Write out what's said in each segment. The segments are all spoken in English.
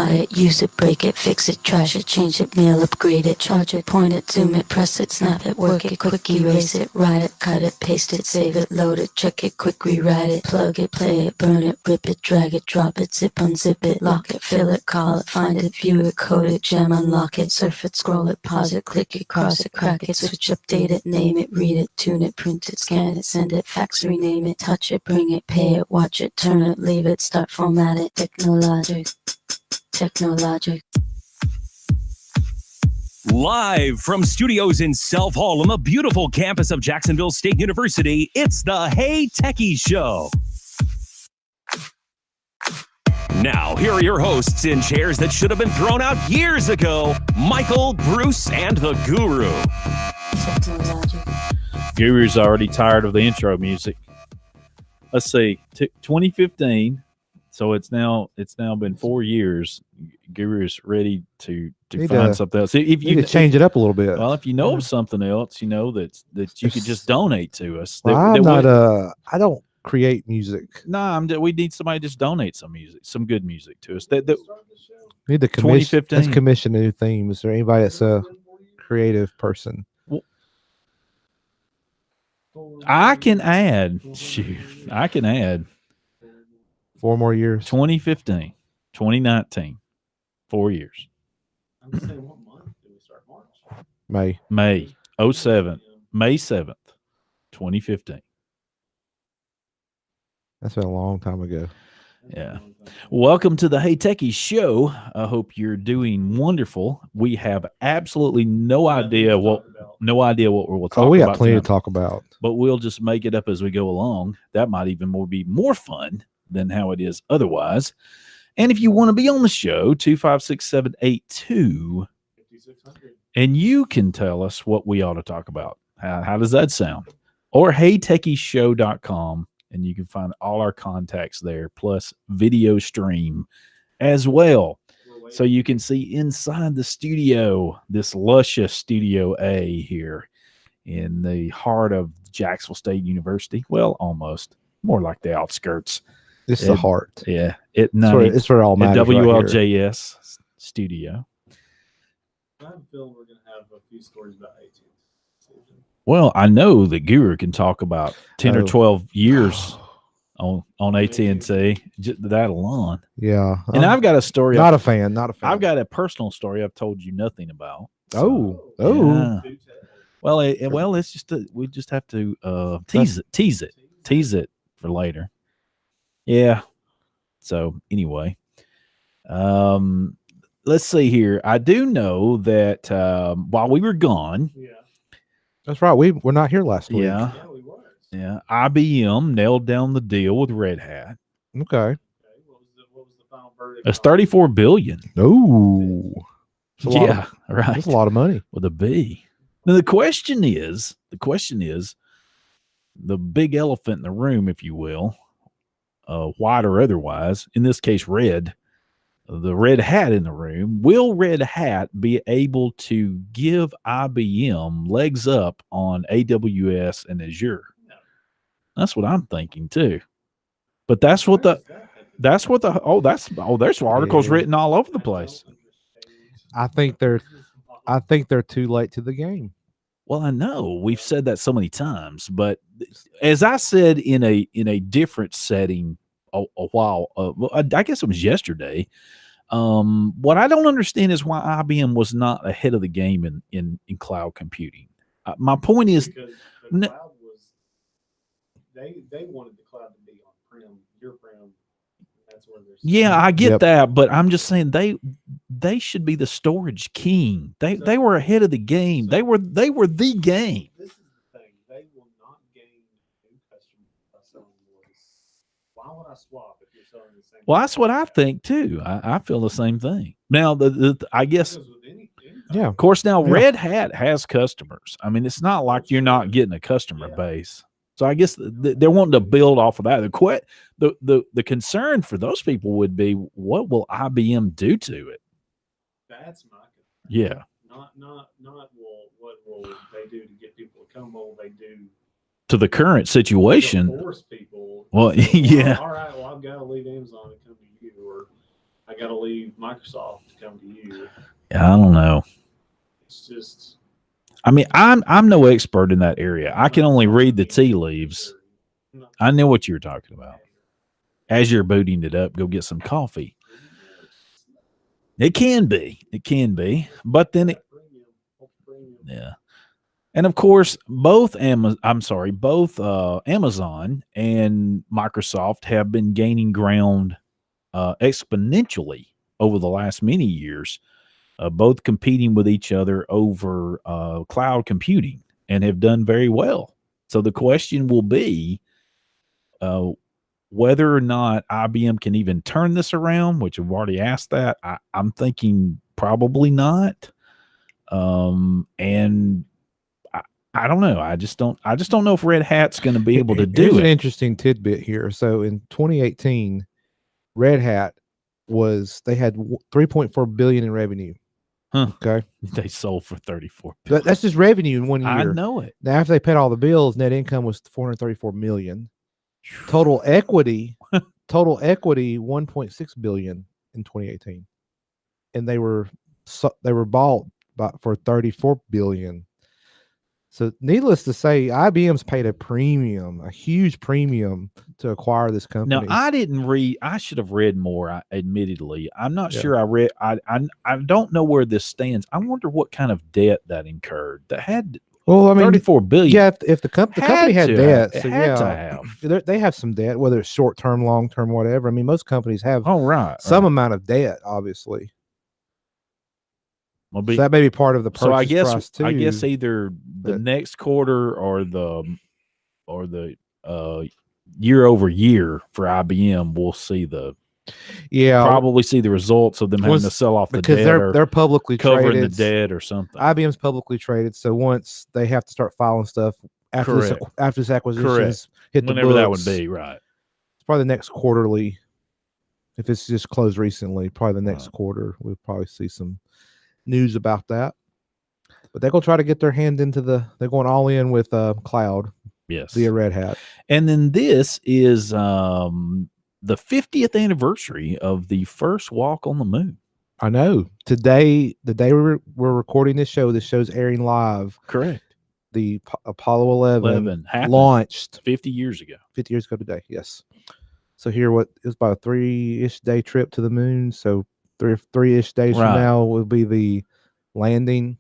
buy it, use it, break it, fix it, trash it, change it, mail, upgrade it, charge it, point it, zoom it, press it, snap it, work it, quick erase it, write it, cut it, paste it, save it, load it, check it, quick rewrite it, plug it, play it, burn it, rip it, drag it, drop it, zip, unzip it, lock it, fill it, call it, find it, view it, code it, jam, unlock it, surf it, scroll it, pause it, click it, cross it, crack it, switch, update it, name it, read it, tune it, print it, scan it, send it, fax, rename it, touch it, bring it, pay it, watch it, turn it, leave it, start, format it, technologic. Live from studios in Self Hall on the beautiful campus of Jacksonville State University, it's the Hey Techies Show. Now, here are your hosts in chairs that should have been thrown out years ago, Michael, Bruce, and the Guru. Guru's already tired of the intro music. Let's see, 2015. So it's now been 4 years. Guru's ready to find something else. If you need to change it up a little bit. Well, if you know of something else, you know that you could just donate to us. Well, I don't create music. We need somebody to just donate some music, some good music to us. Need to commission. Let's commission a new theme. Is there anybody that's a creative person? Well, I can add. I can add. 4 more years. 2015, 2019, 4 years. I'm just saying, what month did we start? March? May 07, May 7th, 2015. That's been a long time ago. Yeah. Welcome to the Hey Techies Show. I hope you're doing wonderful. We have absolutely no idea what we'll talk about. Oh, we got plenty to talk about. But we'll just make it up as we go along. That might even be more fun than how it is otherwise. And if you want to be on the show, 256-782, and you can tell us what we ought to talk about. How does that sound? Or heytechieshow.com, and you can find all our contacts there, plus video stream as well. So you can see inside the studio, this luscious Studio A here in the heart of Jacksonville State University. Well, almost. More like the outskirts. It's the heart. Yeah. It's where it all matters. WLJS studio. I have a feeling we're going to have a few stories about AT&T. Well, I know the Guru can talk about 10 or 12 years on AT&T, that alone. Yeah. And I've got a story. Not a fan. I've got a personal story I've told you nothing about. So, yeah. Well, it's just we just have to tease it for later. Yeah. So anyway, let's see here. I do know that while we were gone, that's right. We're not here last week. Yeah, we were. Yeah, IBM nailed down the deal with Red Hat. Okay. What was the final verdict? It's $34 billion. Oh, yeah, right. That's a lot of money with a B. Now the question is the big elephant in the room, if you will. White or otherwise, in this case, red, the red hat in the room. Will Red Hat be able to give IBM legs up on AWS and Azure? No. That's what I'm thinking too. But there's articles written all over the place. I think they're too late to the game. Well, I know we've said that so many times, but as I said in a different setting a while, I guess it was yesterday. What I don't understand is why IBM was not ahead of the game in cloud computing. My point is, because the cloud was they wanted the cloud to be on prem, your prem. That's where they're. Yeah, I get that, but I'm just saying they should be the storage king. They were ahead of the game. They were the game. This is the thing. They will not gain new customers by selling voice. Why would I swap if you're selling the same? Well, that's what I think too. I feel the same thing. Now, I guess. Yeah. Of course, now Red Hat has customers. I mean, it's not like you're not getting a customer base. So I guess they're wanting to build off of that. The concern for those people would be, what will IBM do to it? That's my concern. Yeah. Not what will they do to get people to come? What will they do to the current situation? Force people. Well, say, yeah. All right. Well, I've got to leave Amazon and come to you, or I got to leave Microsoft to come to you. Yeah, I don't know. It's just. I mean, I'm no expert in that area. I can only read the tea leaves. I know what you're talking about. As you're booting it up, go get some coffee. It can be, but then yeah. And of course, both Amazon and Microsoft have been gaining ground exponentially over the last many years, both competing with each other over cloud computing and have done very well. So the question will be whether or not IBM can even turn this around, which we've already asked that. I'm thinking probably not. And I don't know. I just don't know if Red Hat's going to be able to do Here's it. an interesting tidbit here. So in 2018, Red Hat they had 3.4 billion in revenue. Huh. Okay, They sold for 34 billion. that's just revenue in 1 year. I know it. Now after they paid all the bills, net income was 434 million. Total equity 1.6 billion in 2018, and they were bought for 34 billion. So needless to say, IBM's paid a huge premium to acquire this company. Now, I didn't read. I should have read more. Admittedly, I'm not sure. I read. I don't know where this stands. I wonder what kind of debt that incurred. That had. Well, I mean, 34 billion. Yeah, if the company had debt, so had to have. They have some debt, whether it's short term, long term, whatever. I mean, most companies have. Some amount of debt, obviously. So that may be part of the purchase price too. I guess either the next quarter or the year over year for IBM, we'll see probably see the results of them having to sell off the debt because they're publicly covering traded, the debt or something. IBM's publicly traded, so once they have to start filing stuff after this acquisition hit the whenever books, that would be, right? It's probably the next quarterly. If it's just closed recently, probably the next quarter we'll probably see some news about that. But they're gonna try to get their hand into they're going all in with cloud. Yes, via Red Hat. And then this is the 50th anniversary of the first walk on the moon. I know. Today, the day we're recording this show's airing live. Correct. The Apollo 11 happened launched 50 years ago. 50 years ago today, yes. So here, it was about a 3-ish day trip to the moon. So three-ish days from now will be the landing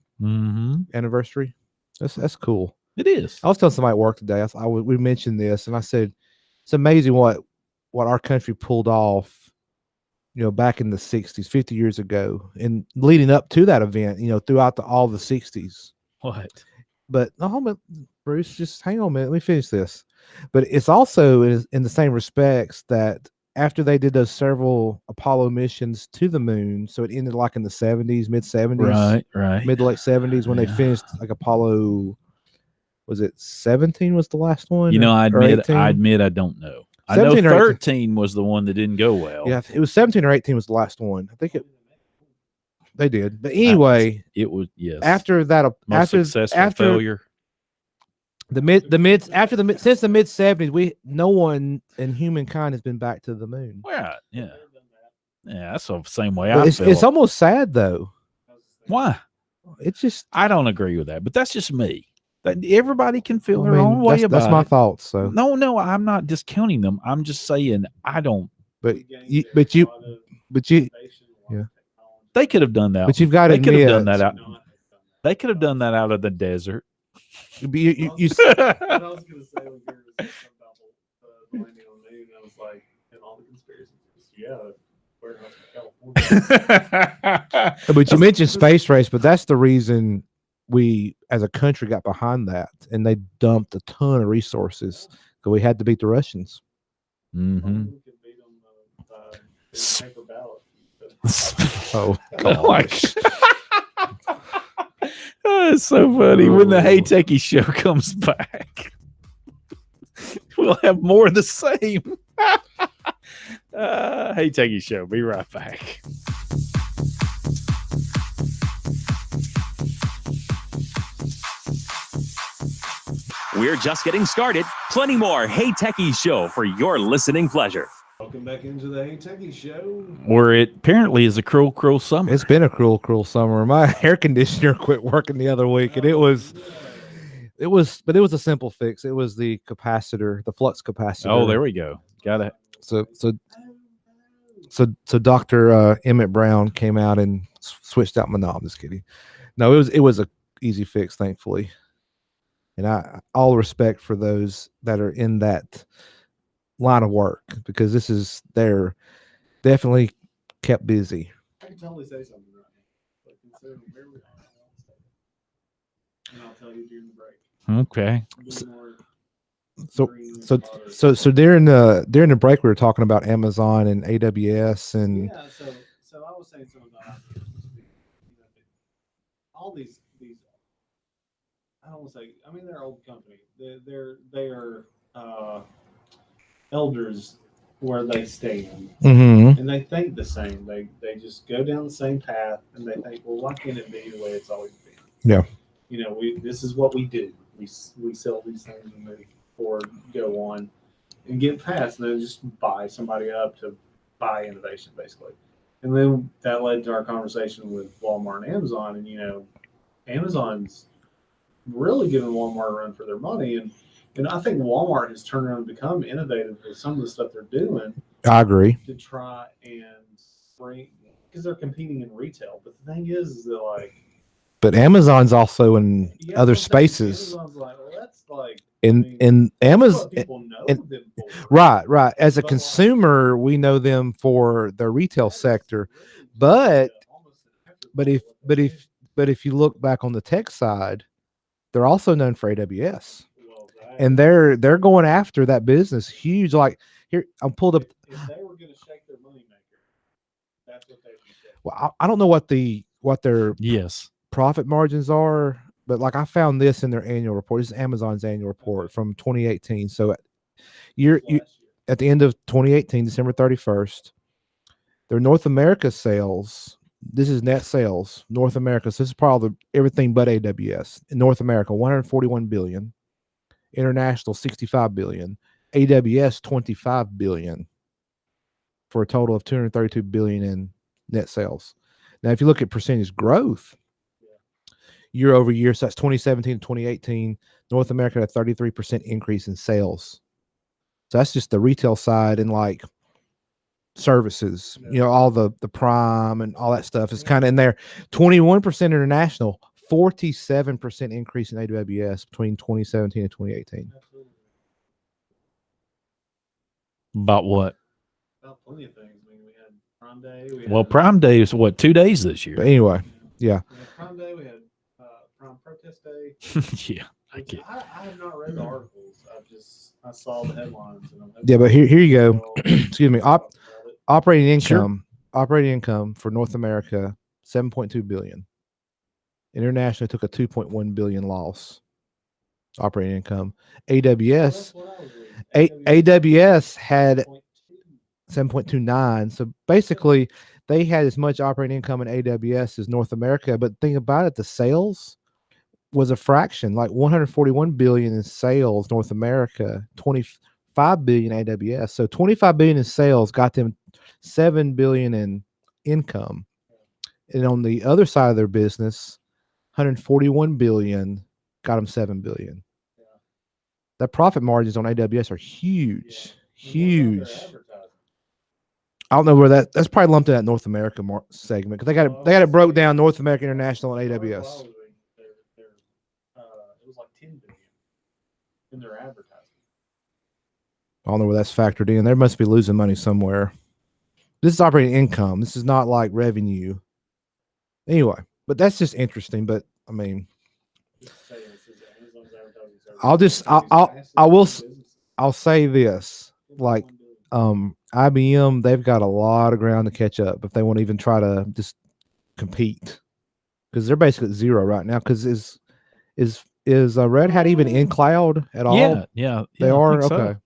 anniversary. That's cool. It is. I was telling somebody at work today. We mentioned this, and I said it's amazing what our country pulled off. Back in the 60s, 50 years ago, and leading up to that event. Throughout all the 60s. What? But no, Bruce, just hang on a minute. Let me finish this. But it's also in the same respects that after they did those several Apollo missions to the moon, so it ended like in the 70s, mid 70s, right, mid to late 70s when they finished like Apollo. Was it 17 was the last one? I admit I don't know. I know 13 was the one that didn't go well. Yeah, it was 17 or 18 was the last one. I think they did. But anyway, it was yes. After that, successful failure. Since the mid 70s, no one in humankind has been back to the moon. Right. Yeah. Yeah, that's the same way but I feel. It's almost sad though. Why? It's just I don't agree with that, but that's just me. That everybody can feel their own way about it. That's my thoughts. So no, I'm not discounting them. I'm just saying I don't. But you, yeah. They could have done that. But you've got to admit, could have done that out. They could have done that out of the desert. You I was going to say when you were saying about the landing on the moon, I was like, and all the conspiracies, warehouse in California. But you mentioned space race, but that's the reason we as a country got behind that, and they dumped a ton of resources because we had to beat the Russians. Oh gosh. It's so funny. When the Hey Techie show comes back, we'll have more of the same. Hey Techie show. Be right back. We're just getting started. Plenty more Hey Techies show for your listening pleasure. Welcome back into the Hey Techies show. Where it apparently is a cruel, cruel summer. It's been a cruel, cruel summer. My air conditioner quit working the other week, and it was a simple fix. It was the capacitor, the flux capacitor. Oh, there we go. Got it. So Dr. Emmett Brown came out and switched out my knob. I'm just kidding. No, it was a easy fix, thankfully. And I all respect for those that are in that line of work, because they're definitely kept busy. I can totally say something right now. But considering where we are, and I'll tell you during the break. Okay. So during the break, we were talking about Amazon and AWS and yeah. So I was saying something about all these. I don't want to say. I mean, they're an old company. They are elders where they stand, and they think the same. They just go down the same path, and they think, well, why can't it be the way it's always been? Yeah. You know, this is what we do. We sell these things and move forward, go on, and get past, and then just buy somebody up to buy innovation, basically. And then that led to our conversation with Walmart and Amazon, and Amazon's really giving Walmart a run for their money, and I think Walmart has turned around and become innovative with some of the stuff they're doing. I agree. To try and bring, because they're competing in retail. But the thing is that but Amazon's also in other spaces. Amazon's like, well, that's like in Amazon. People know them for. Right. As a consumer, we know them for their retail sector, but if you look back on the tech side, they're also known for AWS. And they're going after that business huge. Like here, I'm pulled up. If they were going to shake their moneymaker, that's what they would shake. Well, I don't know what their profit margins are, but like I found this in their annual report. This is Amazon's annual report from 2018. So at the end of 2018, December 31st, their North America sales. This is net sales, North America. So this is probably everything but AWS. In North America, 141 billion. International 65 billion, AWS 25 billion, for a total of 232 billion in net sales. Now, if you look at percentage growth year over year, so that's 2017 to 2018, North America had a 33% increase in sales. So that's just the retail side, and like services, all the Prime and all that stuff is kind of in there. 21% international. 47% increase in AWS between 2017 and 2018. About what? About plenty of things. I mean, we had Prime Day. Prime Day is what, 2 days this year? But anyway, yeah. We had Prime Day. We had Prime Protest Day. Yeah, I have not read the articles. I saw the headlines. Yeah, but here you go. Excuse me. Operating income. Sure. Operating income for North America, 7.2 billion. Internationally took a 2.1 billion loss. Operating income. AWS had 7.29. So basically, they had as much operating income in AWS as North America. But think about it, the sales was a fraction, like 141 billion in sales, North America, 25 billion AWS. So 25 billion in sales got them 7 billion in income. And on the other side of their business, 141 billion got them 7 billion. Yeah. The profit margins on AWS are huge, huge. I don't know where that's probably lumped in that North America segment, because they got it broke down North America, International, and AWS. It was like 10 billion in their advertising. I don't know where that's factored in. They must be losing money somewhere. This is operating income. This is not like revenue. Anyway, but that's just interesting. But I mean, I'll say this, like, IBM, they've got a lot of ground to catch up if they want to even try to just compete, because they're basically at zero right now. Because is Red Hat even in cloud at all? Yeah, they are. Okay, so.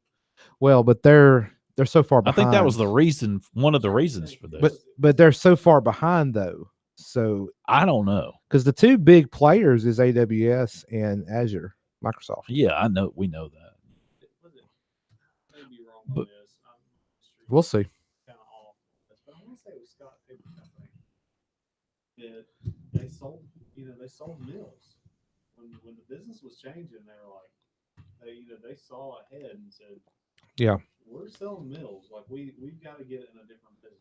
Well, but they're so far behind. I think that was the reason, one of the reasons for this. But they're so far behind though. So I don't know, because the two big players is AWS and Azure, Microsoft. Yeah, I know. We know that. We'll see. Kind of off. But I want to say it was Scott Pippen, I think. That they sold, they sold mills when the business was changing. They were like, they saw ahead and said, Yeah. we're selling mills. Like we've got to get it in a different business.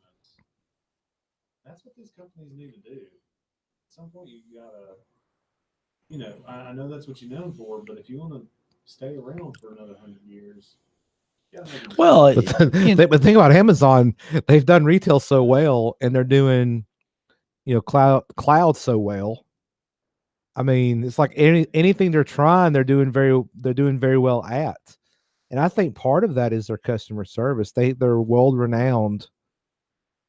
That's what these companies need to do. At some point, you gotta, I know that's what you're known for, but if you want to stay around for another 100 years, you gotta make a Well, But think about Amazon. They've done retail so well, and they're doing, cloud so well. I mean, it's like anything they're trying, they're doing very well at. And I think part of that is their customer service. They're world renowned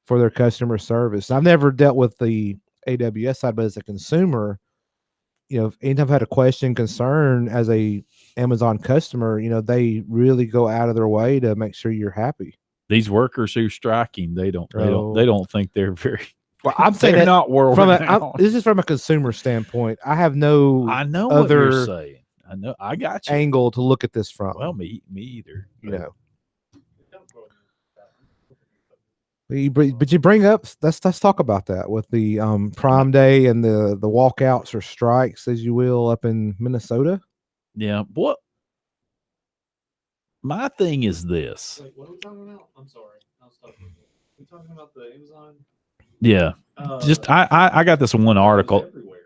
for their customer service. I've never dealt with the AWS side, but as a consumer, anytime I've had a question, concern as a Amazon customer, they really go out of their way to make sure you're happy. these workers who are striking, they don't think they're very. Well, I'm saying they're that not world renowned. this is from a consumer standpoint. I have no I know other what you're saying. I know. I got you. angle to look at this from. Well, me either. But you bring up, let's talk about that with the Prime Day and the walkouts or strikes, as you will, up in Minnesota. Yeah. What? My thing is this. Wait, what are we talking about? I'm sorry. I was talking. Are we talking about the Amazon? Yeah. Just I got this one article. Everywhere.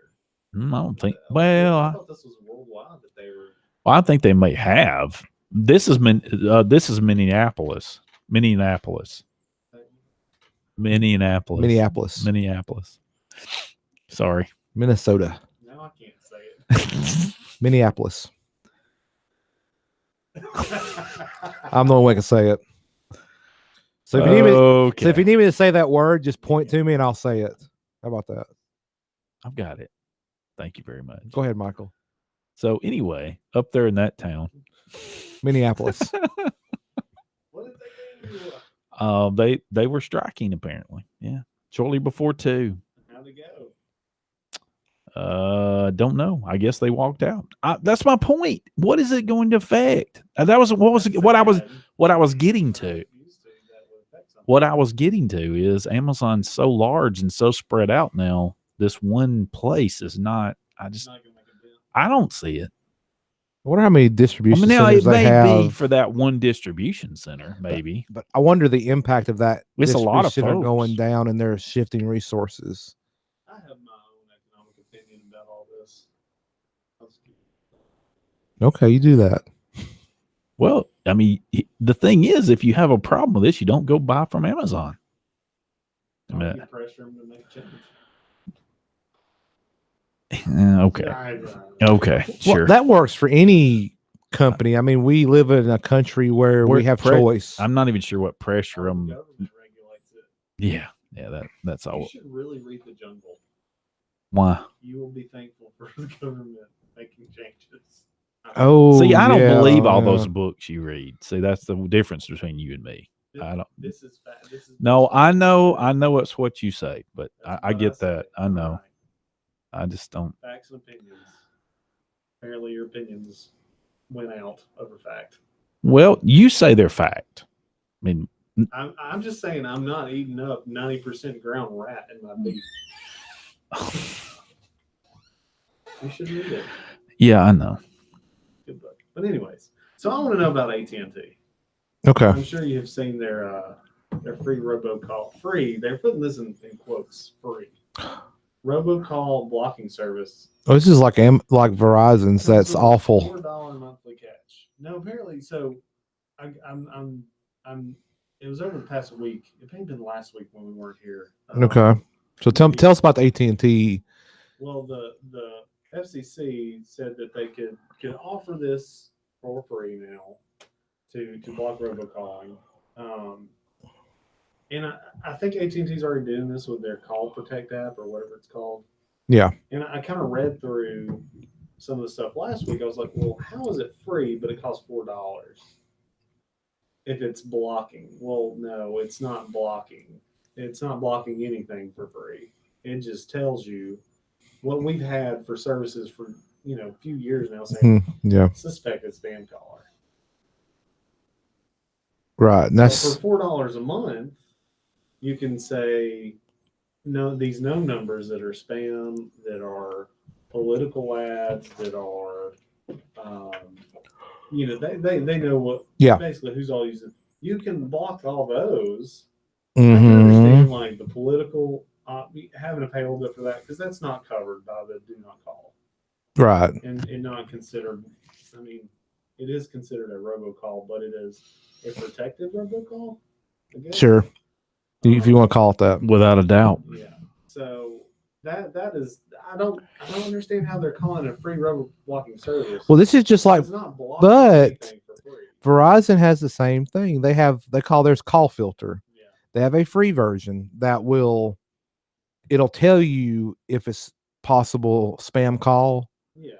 I don't think. Well, I thought this was worldwide that they were. Well, I think they may have. This is Minneapolis. Sorry. Minnesota. No, I can't say it. Minneapolis. I'm the only one who can say it. So if you need me to say that word, just point to me and I'll say it. How about that? I've got it. Thank you very much. Go ahead, Michael. So anyway, up there in that town, Minneapolis. What did they do? They were striking apparently. Yeah, shortly before 2. How'd it go? Don't know. I guess they walked out. That's my point. What is it going to affect? That was what I was getting to. What I was getting to is Amazon's so large and so spread out now. This one place is not. I don't see it. I wonder how many distribution centers it they may have. be for that one distribution center, maybe. But I wonder the impact of that. It's a lot of center folks going down, and they're shifting resources. I have my own economic opinion about all this. Okay, you do that. Well, I mean, the thing is, if you have a problem with this, you don't go buy from Amazon. You pressure them to make change. Okay. Okay. Sure. Well, that works for any company. I mean, we live in a country where we have choice. I'm not even sure what pressure The government regulates it. Yeah. That's all. You should really read The Jungle. Why? You will be thankful for the government making changes. Oh, see, I don't believe all those books you read. See, that's the difference between you and me. I don't. This is fact. No, I know it's what you say, but I get that. I know. Right. I just don't. Facts and opinions. Apparently, your opinions went out over fact. Well, you say they're fact. I mean, I'm just saying I'm not eating up 90% ground rat in my beef. You should read it. Yeah, I know. Good book. But anyways, so I want to know about AT&T. Okay. I'm sure you have seen their free robocall. Free. They're putting this in quotes. Free. Robocall blocking service. Oh, this is like Verizon's. That's awful. $4 monthly catch. No, apparently. So, I'm. It was over the past week. It may have been last week when we weren't here. Okay. So tell us about the AT&T. Well, the FCC said that they could offer this for free now to block robocalling. And I think AT&T's already doing this with their Call Protect app or whatever it's called. Yeah. And I kind of read through some of the stuff last week. I was like, well, how is it free, but it costs $4 if it's blocking? Well, no, it's not blocking. It's not blocking anything for free. It just tells you what we've had for services for a few years now saying yeah, suspected spam caller. Right. And So that's for $4 a month, you can say no. These known numbers that are spam, that are political ads, that are, they know what. Yeah. Basically, who's all using. You can block all those. I mhm. can understand like the political having to pay a little bit for that because that's not covered by the do not call Right. and not considered. I mean, it is considered a robocall, but it is a protected robocall. I guess. Sure. If you want to call it that. Without a doubt. Yeah. So that is I don't understand how they're calling it a free robot blocking service. Well, this is just like, it's not blocking but anything for free. Verizon has the same thing. They call theirs call filter. Yeah. They have a free version that it'll tell you if it's possible spam call, Yeah.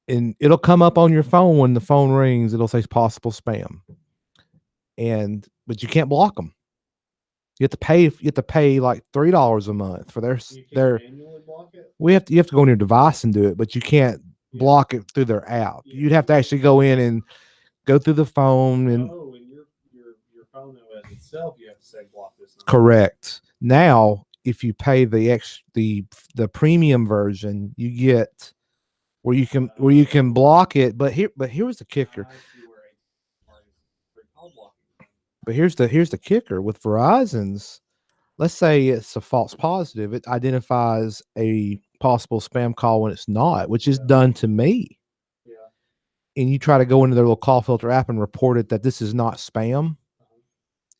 and it'll come up on your phone when the phone rings. It'll say possible spam, but you can't block them. You have to pay like $3 a month for You can't their. manually block it. You have to go on your device and do it, but you can't block it through their app. Yeah. You'd have to actually go in and go through the phone and No, in your phone OS itself, you have to say block this number. correct. Now, if you pay the premium version, you get where you can block it. But here's the kicker. I see where free call blocking. But here's the kicker with Verizon's. Let's say it's a false positive. It identifies a possible spam call when it's not, which is done to me. Yeah. And you try to go into their little call filter app and report it that this is not spam.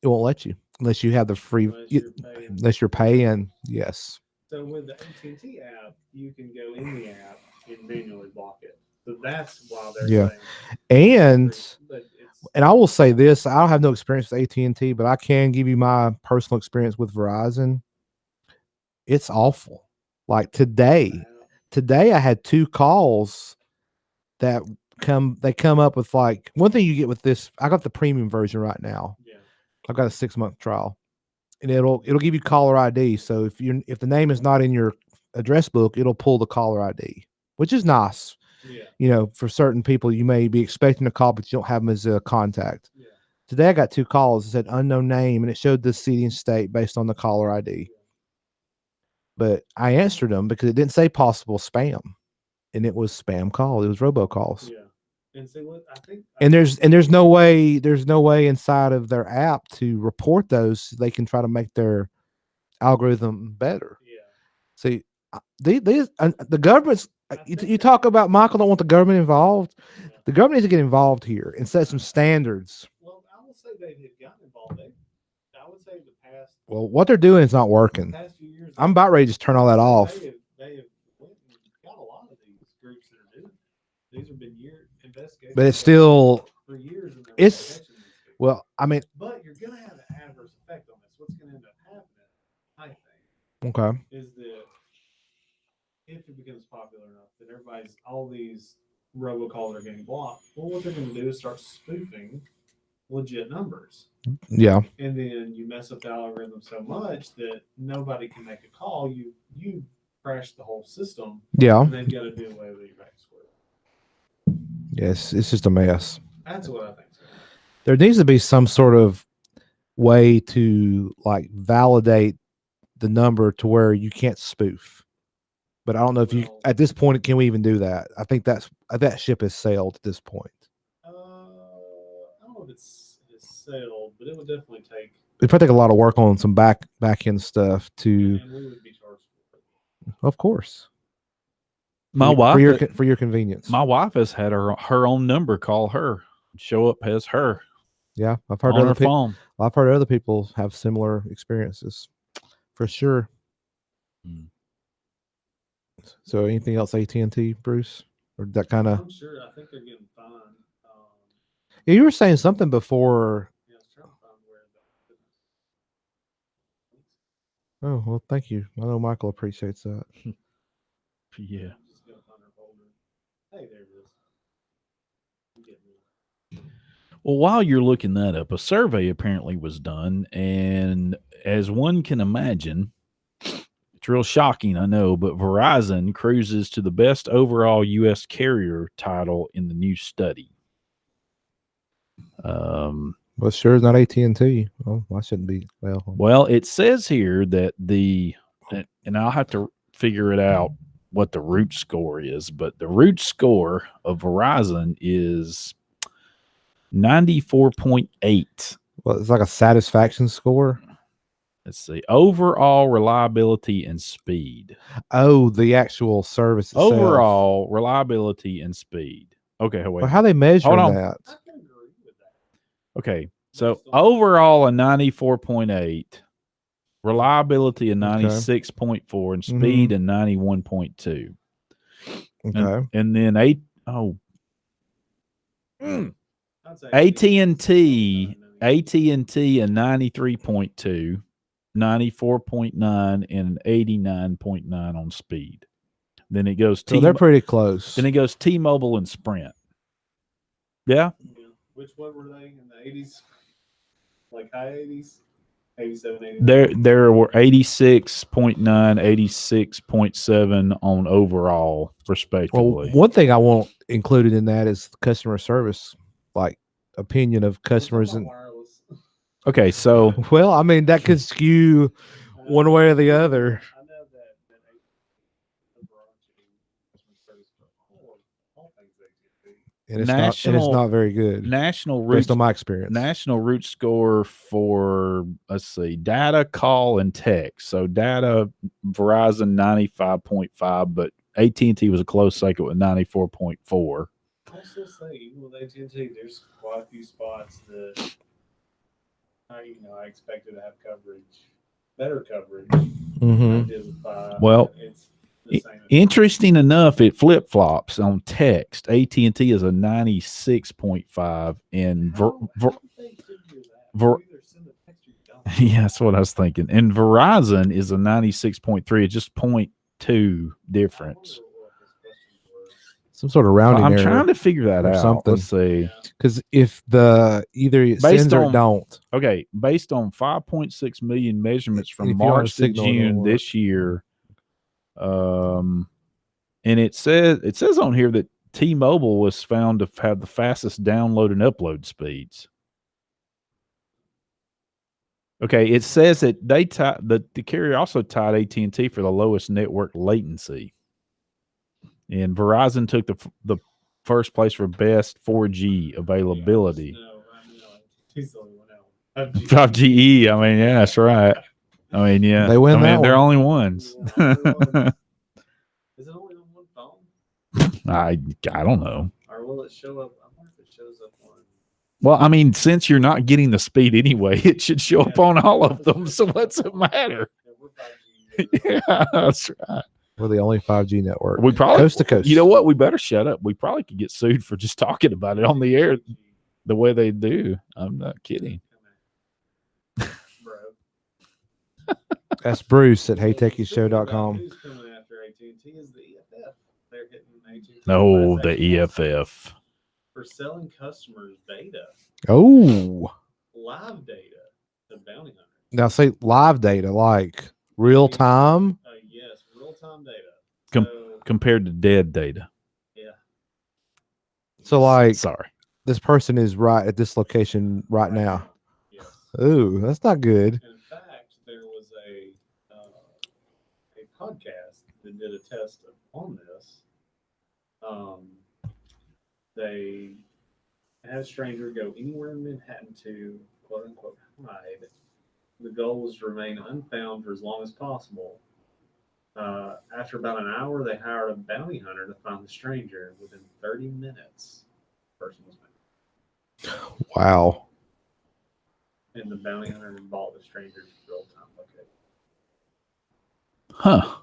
It won't let you unless you have the free. Unless you're paying. Yes. So with the AT&T app, you can go in the app and manually block it. So that's why they're saying. And I will say this: I don't have no experience with AT&T, but I can give you my personal experience with Verizon. It's awful. Like today I had 2 calls that come up with like one thing you get with this. I got the premium version right now. Yeah. I've got a 6-month trial, and it'll give you caller ID. So if the name is not in your address book, it'll pull the caller ID, which is nice. Yeah. For certain people, you may be expecting a call, but you don't have them as a contact. Yeah. Today, I got 2 calls. It said unknown name, and it showed the city and state based on the caller ID. Yeah. But I answered them because it didn't say possible spam, and it was spam call. It was robocalls. Yeah. And see what I think. And there's no way inside of their app to report those. So they can try to make their algorithm better. Yeah. See, the government's. You talk about Michael don't want the government involved. Yeah. The government needs to get involved here and set some standards. Well, I will say they have gotten involved. I would say the past. Well, what they're doing is not working. The past few years, I'm about ready to just turn all that off. They have went and got a lot of these groups that are doing. These have been investigations. But it's still for years. Well, I mean, but you're gonna have an adverse effect on this. What's gonna end up happening, I think, okay. is that if it becomes popular enough that all these robocalls are getting blocked, well, what they're going to do is start spoofing legit numbers. Yeah. And then you mess up the algorithm so much that nobody can make a call. You crash the whole system. Yeah. And they've got to do away with your back square. Yes, it's just a mess. That's what I think. There needs to be some sort of way to like validate the number to where you can't spoof. But I don't know if at this point, can we even do that? I think that ship has sailed at this point. I don't know if it's sailed, but it would definitely take. It'd probably take a lot of work on some back end stuff to. And we would be charged for it. Of course. My wife for your convenience. My wife has had her own number call her, show up as her. Yeah, I've heard on her phone. I've heard other people have similar experiences, for sure. Hmm. So, anything else AT&T, Bruce, or that kind of? I'm sure. I think they're getting fine. Yeah, you were saying something before. Yeah, I was trying to find where Oh well, thank you. I know Michael appreciates that. Yeah. I'm just gonna find her folder. Hey, there it is. You get me. Well, while you're looking that up, a survey apparently was done, and as one can imagine, it's real shocking, I know, but Verizon cruises to the best overall U.S. carrier title in the new study. Well, sure is not AT&T. Well, I shouldn't be. Well, it says here that and I'll have to figure it out what the root score is, but the root score of Verizon is 94.8. Well, it's like a satisfaction score. Let's see. Overall reliability and speed. Oh, the actual service itself. Overall reliability and speed. Okay, wait. Well, how they measure Hold on. that? I can agree with that. Okay, so overall a 94.8, reliability a 96.4, and speed a 91.2. Okay. And then I'd say AT&T a 93.2, 94.9, and 89.9 on speed. Then it goes So they're pretty close. Then it goes T-Mobile and Sprint. Yeah. What were they in the 80s? Like high 80s? 87, 89? There were 86.9, 86.7 on overall, respectively. Well, one thing I want included in that is customer service, like opinion of customers. And wireless. Okay, so well, I mean that could skew one way or the other. I know that And it's not very good. National based root on my experience. National root score for, let's see, data, call, and text. So data, Verizon 95.5, but AT&T was a close second with 94.4. I'll still say, even with AT&T, there's quite a few spots that I expected to have better coverage. than I did with 5. Well, it's the same. Interesting enough, it flip flops on text. AT&T is a 96.5, and yeah, that's what I was thinking. And Verizon is a 96.3. It's just 0.2 difference. Some sort of rounding I'm error trying to figure that or out. something. Let's see. Because if either it sends or it don't. Okay, based on 5.6 million measurements from If you're on a March to signal, it don't June work. this year, and it says on here that T-Mobile was found to have the fastest download and upload speeds. Okay, it says that the carrier also tied AT&T for the lowest network latency, and Verizon took the first place for best 4G availability. He's the only one out. 5GE. I mean, yeah, that's right. I mean, yeah, They win that they're one. only ones. Is it only on one phone? I don't know. Or will it show up? I wonder if it shows up on. Well, I mean, since you're not getting the speed anyway, it should show up on all of them. So what's it matter? Yeah, that's right. We're the only 5G network. We probably coast to coast. You know what? We better shut up. We probably could get sued for just talking about it on the air the way they do. I'm not kidding. That's Bruce at HeyTechiesShow.com. Who's coming after AT&T is the EFF. They're hitting AT&T. Oh, the EFF. For selling customers data, Oh. live data, the bounty hunter. Now say live data, like real time. Yes, real time data. Compared to dead data. Yeah. So like Sorry. this person is right at this location right now. Yes. Ooh, that's not good. In fact, there was a podcast that did a test on this. They had a stranger go anywhere in Manhattan to quote unquote hide. The goal was to remain unfound for as long as possible. After about an hour, they hired a bounty hunter to find the stranger. Within 30 minutes, the person was found. Wow. And the bounty hunter bought the stranger's real-time location. Huh.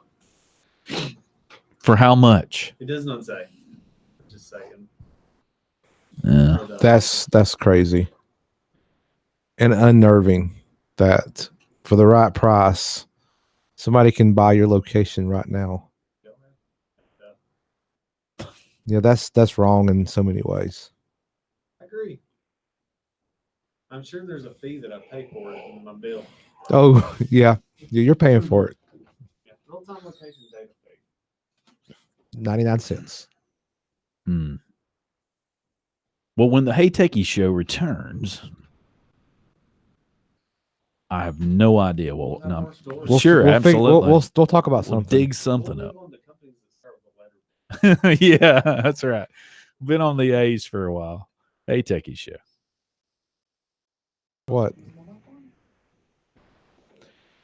For how much? It does not say. Just saying. Yeah. That's crazy. And unnerving that for the right price, somebody can buy your location right now. Yeah, that's wrong in so many ways. I agree. I'm sure there's a fee that I pay for it in my bill. Oh, yeah. You're paying for it. Yeah, real-time location data fee. 99 cents. Well, when the Hey Techies show returns, I have no idea. Well, no, We'll, sure, we'll absolutely. we'll talk about We'll something. dig something up. Yeah, that's right. Been on the A's for a while. Hey, Techie Show. What?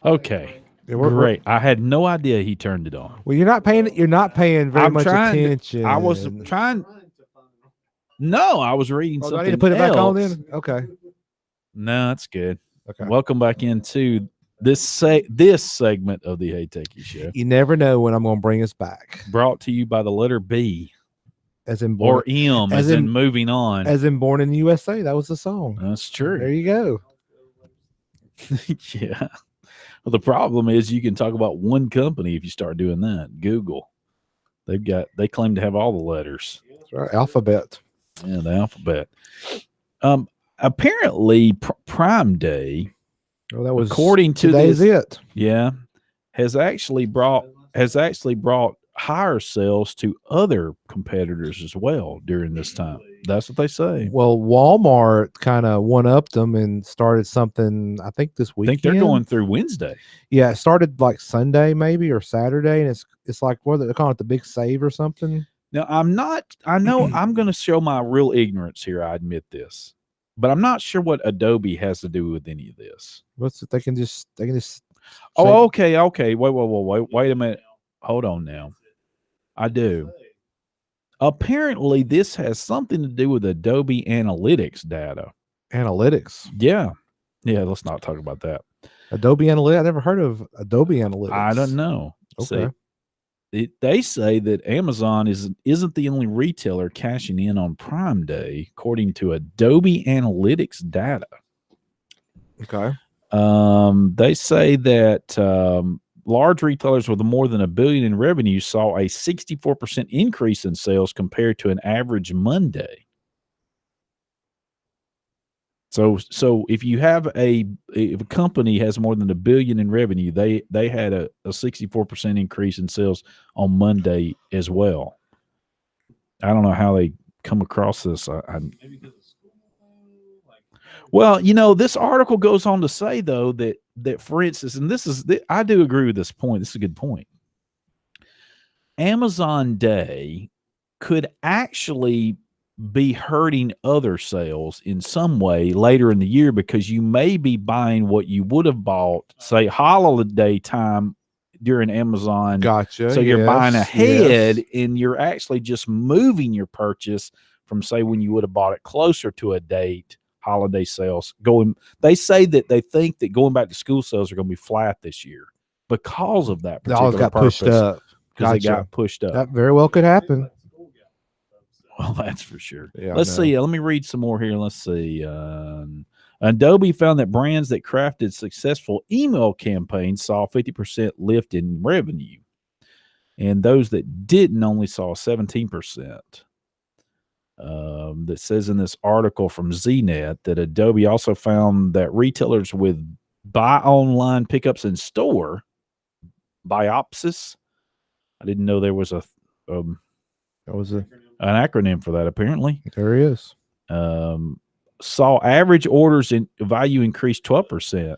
Okay, Yeah, great. I had no idea he turned it on. Well, you're not paying. You're not paying very much attention. I was trying. No, I was reading Oh, do something I need to put it back on else. then? Okay. No, that's good. Okay. Welcome back into this segment of the Hey Techie Show. You never know when I'm going to bring us back. Brought to you by the letter B. As in born, or M, as in moving on. As in Born in the USA. That was the song. That's true. There you go. Yeah. Well, the problem is you can talk about one company if you start doing that. Google. They claim to have all the letters. That's right. Alphabet. Yeah, the alphabet. Apparently Prime Day, that was according to today's this, has actually brought higher sales to other competitors as well during this time. That's what they say. Well, Walmart kind of one-upped them and started something, I think this weekend. I think they're going through Wednesday. Yeah, it started like Sunday maybe or Saturday, and it's like, what are they calling it, the big save or something? Now, I know I'm going to show my real ignorance here. I admit this, but I'm not sure what Adobe has to do with any of this. They can just. Oh, okay. Wait a minute. Hold on now. I do. Apparently, this has something to do with Adobe Analytics data. Analytics? Yeah. Let's not talk about that. Adobe Analytics? I never heard of Adobe Analytics. I don't know. Okay. See, they say that Amazon isn't the only retailer cashing in on Prime Day, according to Adobe Analytics data. Okay. They say that large retailers with more than $1 billion in revenue saw a 64% increase in sales compared to an average Monday. So if you have if a company has more than $1 billion in revenue, they had a 64% increase in sales on Monday as well. I don't know how they come across this. Well, this article goes on to say, though, that for instance, and I do agree with this point. This is a good point. Amazon Day could actually be hurting other sales in some way later in the year, because you may be buying what you would have bought, say, holiday time during Amazon. Gotcha. So you're buying ahead, and you're actually just moving your purchase from, say, when you would have bought it closer to a date. Holiday sales they say that they think that going back to school sales are going to be flat this year because of that particular got purpose. Pushed up. Because they got pushed up. That very well could happen. Well, that's for sure. Yeah, let's see. Let me read some more here. Let's see. Adobe found that brands that crafted successful email campaigns saw 50% lift in revenue, and those that didn't only saw 17%. That says in this article from ZNet that Adobe also found that retailers with buy online pickups in store, BIOPSIS. I didn't know there was an acronym for that. Apparently, there is. Saw average orders in value increase 12%.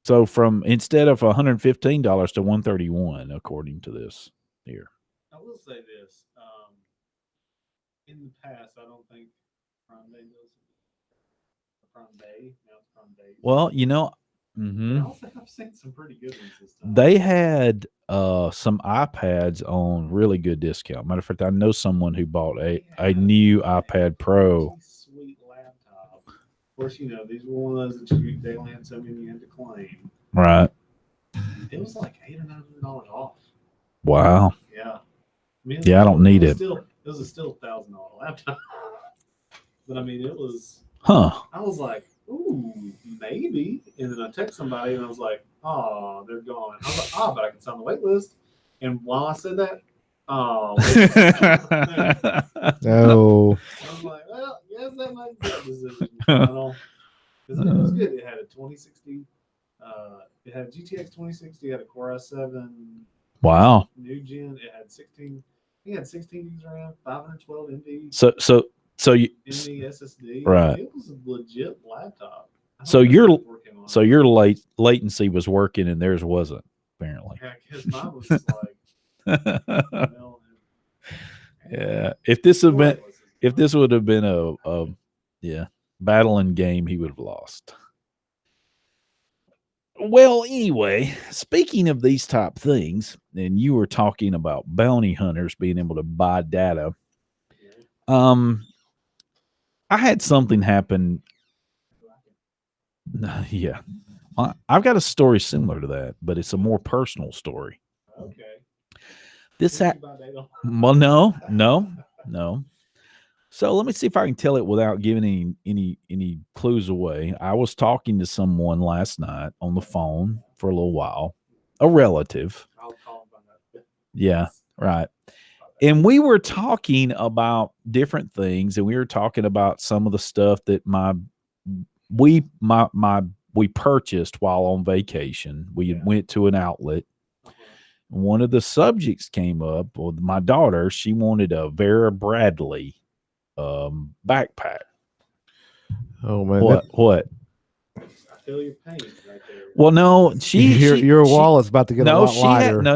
So from instead of $115 to $131, according to this here. I will say this. In the past, I don't think Prime Day does Prime Day. Now it's Prime Day. Well, I've seen some pretty good ones this time. They had some iPads on really good discount. Matter of fact, I know someone who bought a new iPad Pro. Sweet laptop. Of course, these were one of those that they only had so many you had to claim. Right. It was like $800 or $900 off. Wow. Yeah. I don't need it. It was still $1,000 laptop. But I mean, it was. Huh. I was like, ooh, maybe. And then I text somebody and I was like, oh, they're gone. I was like, but I can sign the wait list. And while I said that, no. I was like, well, yes, that might be a decision. Because it was good. It had a 2060. It had a GTX 2060. It had a Core i7. Wow. New gen. It had 16. He had 16 gigs RAM, 512 MB. So you MB SSD. right? It was a legit laptop. So hope your everybody's working on so it. your latency was working and theirs wasn't, apparently. Yeah, because mine was just like, well, Yeah. If this had been cordless is if fine. this would have been a yeah, battling game, he would have lost. Well, anyway, speaking of these type things, and you were talking about bounty hunters being able to buy data. I had something happen. Yeah. I've got a story similar to that, but it's a more personal story. Okay. This Did ha- you buy data? well, no. So let me see if I can tell it without giving any clues away. I was talking to someone last night on the phone for a little while, a relative. I'll call him on that. Yeah, right. And we were talking about different things, and we were talking about some of the stuff that we purchased while on vacation. We went to an outlet. One of the subjects came up with my daughter. She wanted a Vera Bradley backpack. Oh man, What? I feel your pain right there. Well, no, your wallet's about to get a lot lighter. No.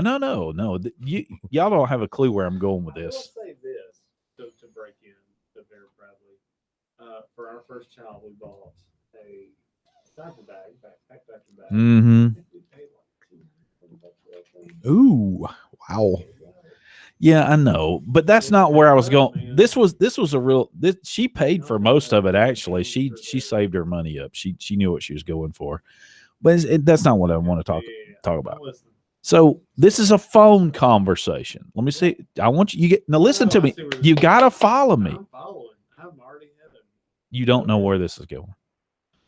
Y'all don't have a clue where I'm going with I will this. say this to break in to Vera Bradley. For our first child, we bought a diaper backpack. Mm-hmm. I think we paid like $200 Ooh, wow. Yeah, I know, but that's not where I was going. This was a real. She paid for most of it. Actually, she saved her money up. She knew what she was going for, but that's not what I want to talk about. So this is a phone conversation. Let me see. I want you get now. Listen to me. You gotta follow me. I'm following. I'm already headed. You don't know where this is going.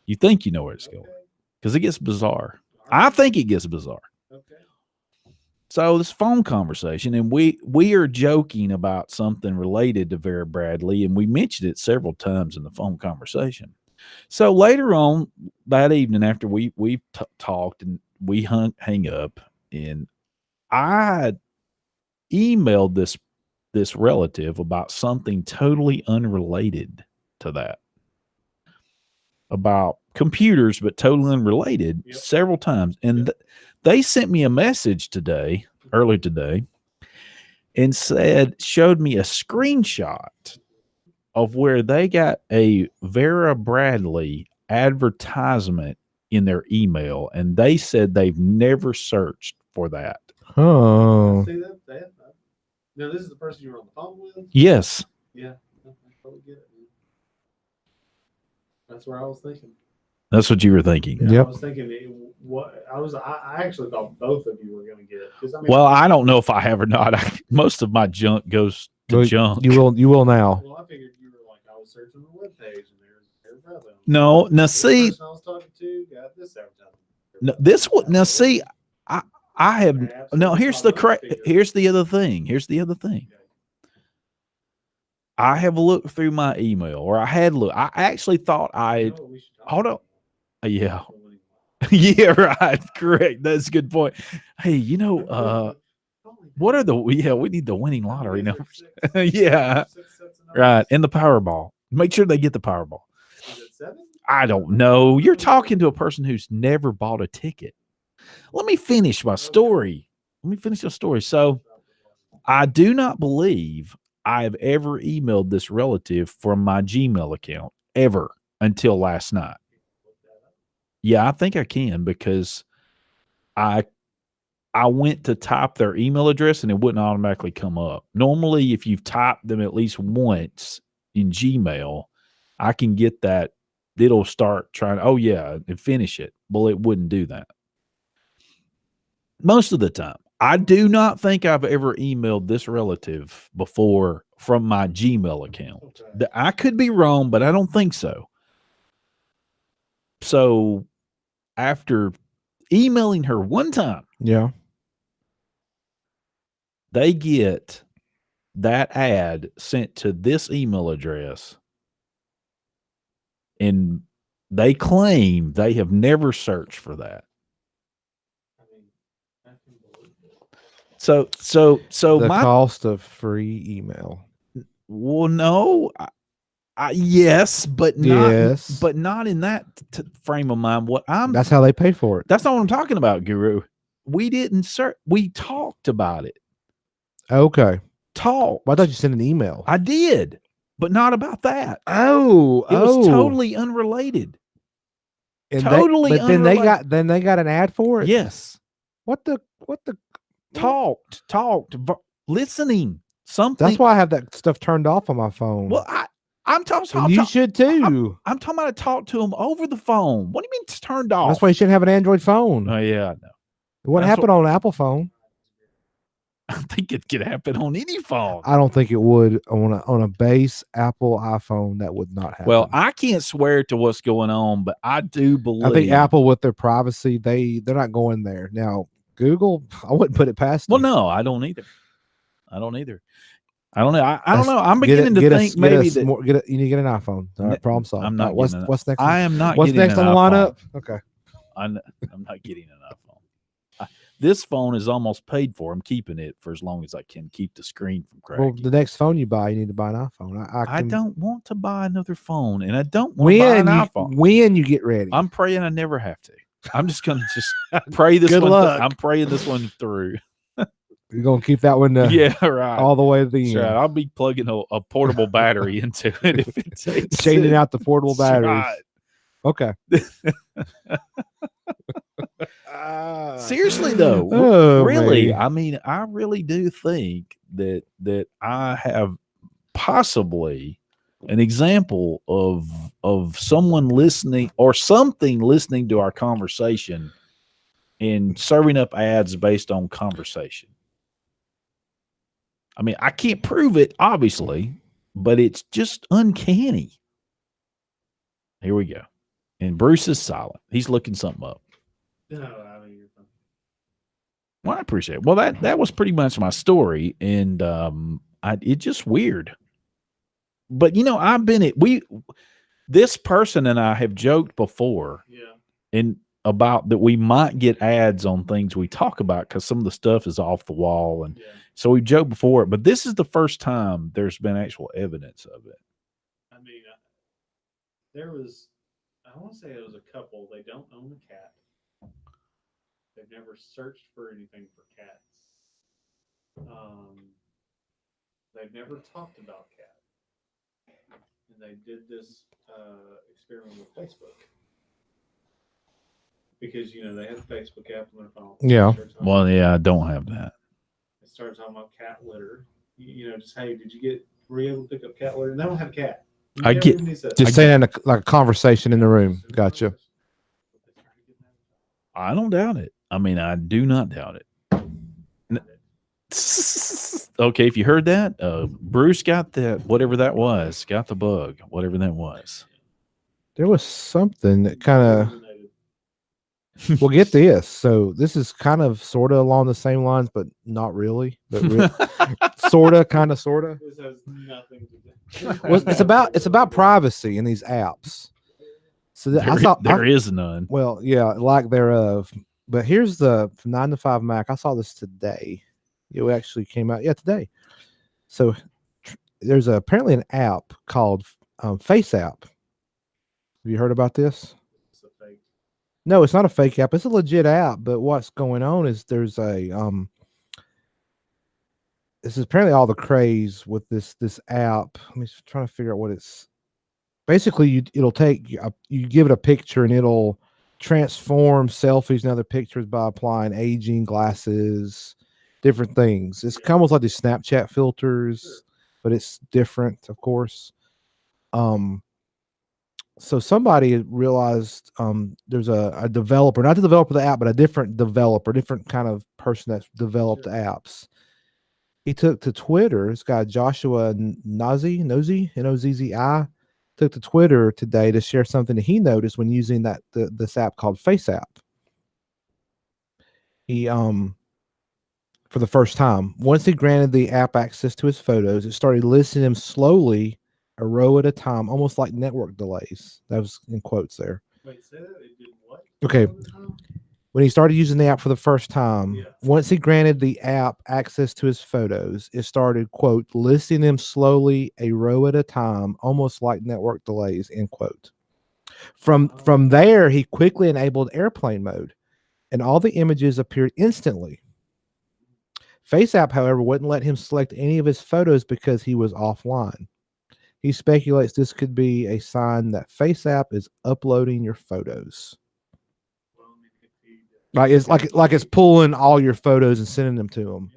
You think you know where it's going because it gets bizarre. I think it gets bizarre. Okay. So this phone conversation, and we are joking about something related to Vera Bradley, and we mentioned it several times in the phone conversation. So later on that evening, after we talked and we hang up, and I emailed this relative about something totally unrelated to that, about computers, but totally unrelated several times. And they sent me a message earlier today, and showed me a screenshot of where they got a Vera Bradley advertisement in their email, and they said they've never searched for that. Oh, See that? No, this is the person you were on the phone with? Yes. Yeah. I totally get it. That's where I was thinking. That's what you were thinking. Yeah, Yep. I was thinking I actually thought both of you were going to get it because Well, I don't know if I have or not. Most of my junk goes to junk. You will now. Well, I figured you were like, I was searching the webpage and there's brother. No, now This see, person I was talking to got this advertisement. no, this one. Now see, I have no. Here's the other thing. Here's the other thing. I have looked through my email, or I had looked. I actually thought hold on. Yeah. Yeah, right. Correct. That's a good point. Hey, what are we need the winning lottery numbers. Yeah. Right. And the Powerball. Make sure they get the Powerball. Is it 7? I don't know. You're talking to a person who's never bought a ticket. Let me finish my story. Let me finish the story. So I do not believe I've ever emailed this relative from my Gmail account ever until last night. Yeah, I think I can, because I went to type their email address and it wouldn't automatically come up. Normally, if you've typed them at least once in Gmail, I can get that. It'll start trying, and finish it. Well, it wouldn't do that. Most of the time. I do not think I've ever emailed this relative before from my Gmail account. Okay. I could be wrong, but I don't think so. So after emailing her one time, they get that ad sent to this email address, and they claim they have never searched for that. So the cost of free email. Well, no, Yes, but not. Yes. But not in that frame of mind. That's how they pay for it. That's not what I'm talking about, Guru. We didn't we talked about it. Okay. Talked. Well, I thought you sent an email. I did, but not about that. Oh, It was totally unrelated. And totally but then they got an ad for it. Yes. What the Talked, listening. Something. That's why I have that stuff turned off on my phone. Well, I'm talking. And you should too. I'm talking about to talk to him over the phone. What do you mean it's turned off? That's why you shouldn't have an Android phone. Oh yeah, I know. It wouldn't happen on an Apple phone. I think it could happen on any phone. I don't think it would on a base Apple iPhone. That would not happen. Well, I can't swear to what's going on, but I do believe. I think Apple, with their privacy, they're not going there now. Google, I wouldn't put it past. Well, them. no, I don't either. I don't know. I don't know. I'm beginning to think maybe that you need to get an iPhone. All right, problem solved. I'm not. What's next? I am not. What's next on the lineup? Okay. I'm not getting an iPhone. This phone is almost paid for. I'm keeping it for as long as I can keep the screen from cracking. Well, the next phone you buy, you need to buy an iPhone. I don't want to buy another phone, and I don't want to buy an iPhone. When you get ready, I'm praying I never have to. I'm just gonna just pray this Good one. luck. I'm praying this one through. You're gonna keep that one, yeah, right, all the way to the end. Right. I'll be plugging a portable battery into it if it takes changing out the portable batteries. Right. Okay. Seriously though, really, man. I mean, I really do think that I have possibly an example of someone listening or something listening to our conversation and serving up ads based on conversation. I mean, I can't prove it, obviously, but it's just uncanny. Here we go. And Bruce is silent. He's looking something up. No, I mean, you're fine. Well, I appreciate it. Well, that was pretty much my story, and it's just weird. But this person and I have joked before, and about that we might get ads on things we talk about because some of the stuff is off the wall, and so we've joked before. But this is the first time there's been actual evidence of it. I mean, there was. I want to say it was a couple. They don't own a cat. They've never searched for anything for cats. They've never talked about cats. And they did this experiment with Facebook. Because, they have a Facebook app on their phone. Yeah. Well, yeah, I don't have that. They started talking about cat litter. Just, hey, were you able to pick up cat litter? And they don't have a cat. Just saying like a conversation in the room. Gotcha. I don't doubt it. I mean, I do not doubt it. Okay, if you heard that, Bruce got that, whatever that was, got the bug, whatever that was. There was something that kind of. Well, get this. So this is kind of sort of along the same lines, but not really. But sort of, kind of, sort of. This has nothing to do. Well, it's about privacy in these apps. So there is none. Well, yeah, lack thereof. But here's the 9 to 5 Mac. I saw this today. It actually came out today. So there's apparently an app called Face App. Have you heard about this? No, it's not a fake app. It's a legit app. But what's going on is there's a this is apparently all the craze with this app. I'm just trying to figure out what it's. Basically, it'll take you give it a picture and it'll transform selfies and other pictures by applying aging, glasses, different things. It's kind of like these Snapchat filters, but it's different, of course. So somebody realized there's a developer, not the developer of the app, but a different developer, different kind of person that's developed apps. He took to Twitter. This guy Joshua Nozzi, Nozzi, took to Twitter today to share something that he noticed when using this app called Face App. He for the first time, once he granted the app access to his photos, it started listing them slowly, a row at a time, almost like network delays. That was in quotes there. Wait, say that? It did what? Okay. When he started using the app for the first time, Yeah. once he granted the app access to his photos, it started, quote, listing them slowly, a row at a time, almost like network delays, end quote. From there, he quickly enabled airplane mode, and all the images appeared instantly. FaceApp, however, wouldn't let him select any of his photos because he was offline. He speculates this could be a sign that FaceApp is uploading your photos. Like it's pulling all your photos and sending them to him.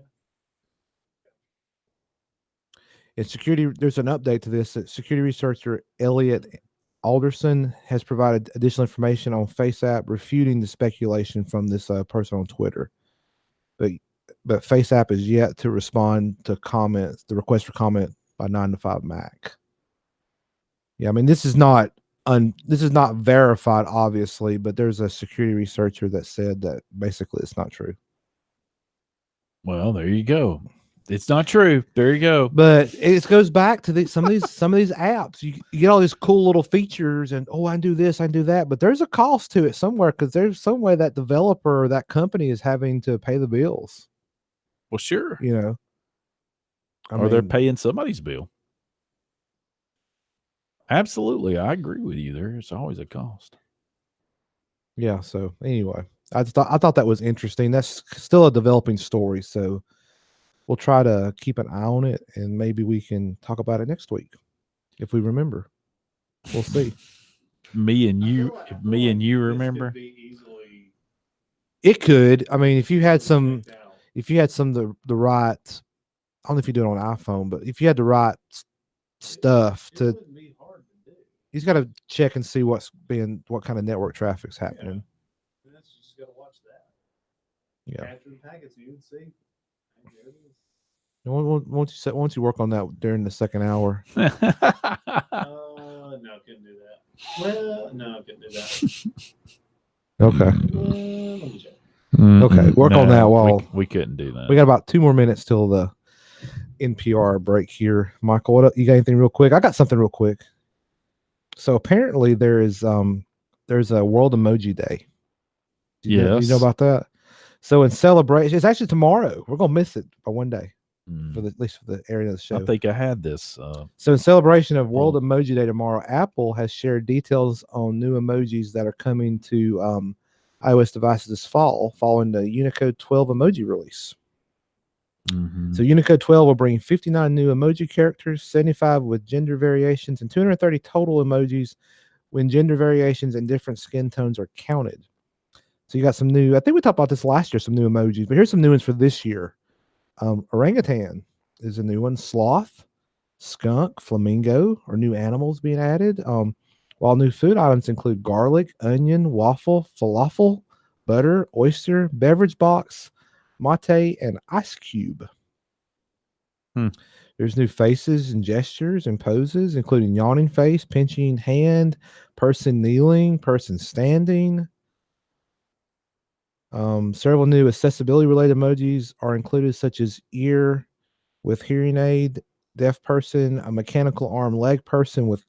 In security, there's an update to this. That security researcher Elliot Alderson has provided additional information on FaceApp, refuting the speculation from this person on Twitter. But FaceApp is yet to respond to comments, the request for comment by 9to5Mac. Yeah, I mean this is not verified, obviously, but there's a security researcher that said that basically it's not true. Well, there you go. It's not true. There you go. But it goes back to some of these apps. You get all these cool little features, and I can do this, I can do that. But there's a cost to it somewhere because there's some way that developer or that company is having to pay the bills. Well, sure. You know, they're paying somebody's bill. Absolutely, I agree with you. There's always a cost. Yeah. So anyway, I thought that was interesting. That's still a developing story, so we'll try to keep an eye on it, and maybe we can talk about it next week if we remember. We'll see. Me and you remember. It could. I mean, if you had some the right, I don't know if you do it on iPhone, but if you had the right stuff to, he's got to check and see what kind of network traffic's happening. Yeah. That's just gotta watch that. Yeah. Capture the packets, you would see. Once you work on that during the second hour. No, couldn't do that. Well, no, couldn't do that. Okay. Let me check. Okay, work on that while we couldn't do that. We got about 2 more minutes till the NPR break here. Michael, you got anything real quick? I got something real quick. So apparently there's a World Emoji Day. You know about that? So in celebration, it's actually tomorrow. We're gonna miss it by one day at least for the area of the show. I think I had this. So in celebration of World Emoji Day tomorrow, Apple has shared details on new emojis that are coming to iOS devices this fall, following the Unicode 12 emoji release. Mm-hmm. So Unicode 12 will bring 59 new emoji characters, 75 with gender variations, and 230 total emojis when gender variations and different skin tones are counted. So you got some new, I think we talked about this last year, some new emojis, but here's some new ones for this year. Orangutan is a new one. Sloth, skunk, flamingo are new animals being added. While new food items include garlic, onion, waffle, falafel, butter, oyster, beverage box, mate, and ice cube. There's new faces and gestures and poses, including yawning face, pinching hand, person kneeling, person standing. Several new accessibility-related emojis are included, such as ear with hearing aid, deaf person, a mechanical arm leg person with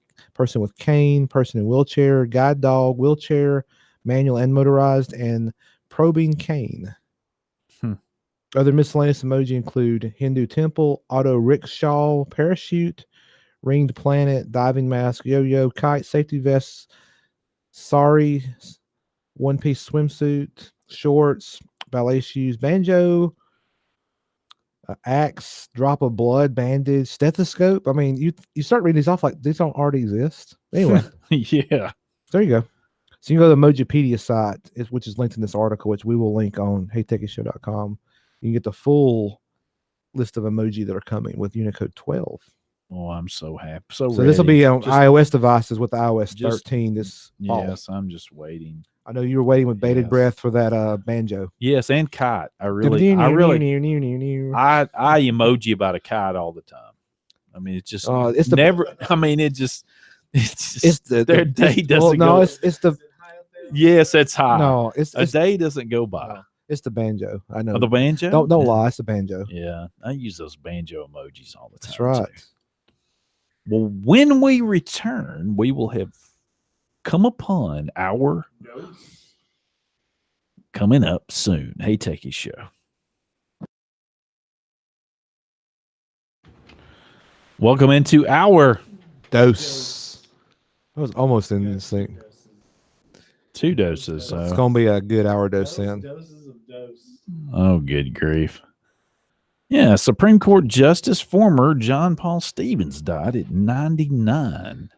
cane, person in wheelchair, guide dog, wheelchair, manual and motorized, and probing cane. Other miscellaneous emoji include Hindu temple, auto rickshaw, parachute, ringed planet, diving mask, yo-yo, kite, safety vests, sari, one-piece swimsuit, shorts, ballet shoes, banjo, axe, drop of blood, bandage, stethoscope. I mean, you start reading these off like these don't already exist. Anyway, yeah, there you go. So you can go to the Emojipedia site, which is linked in this article, which we will link on heytechieshow.com. You can get the full list of emoji that are coming with Unicode 12. Oh, I'm so happy. So this will be on iOS devices with iOS 13 this fall. Yes, I'm just waiting. I know you were waiting with bated breath for that banjo. Yes, and kite. I emoji about a kite all the time. I mean, it's just their day doesn't go. Yes, it's high. No, a day doesn't go by. No, it's the banjo. I know. The banjo? Don't lie, it's the banjo. Yeah, I use those banjo emojis all the time. That's right. Too. Well, when we return, we will have come upon our coming up soon. Hey, Techies Show. Welcome into our Dose. I was almost in this thing. 2 doses. It's going to be a good hour dose in. Doses of dose. Oh, good grief. Yeah, Supreme Court Justice former John Paul Stevens died at 99.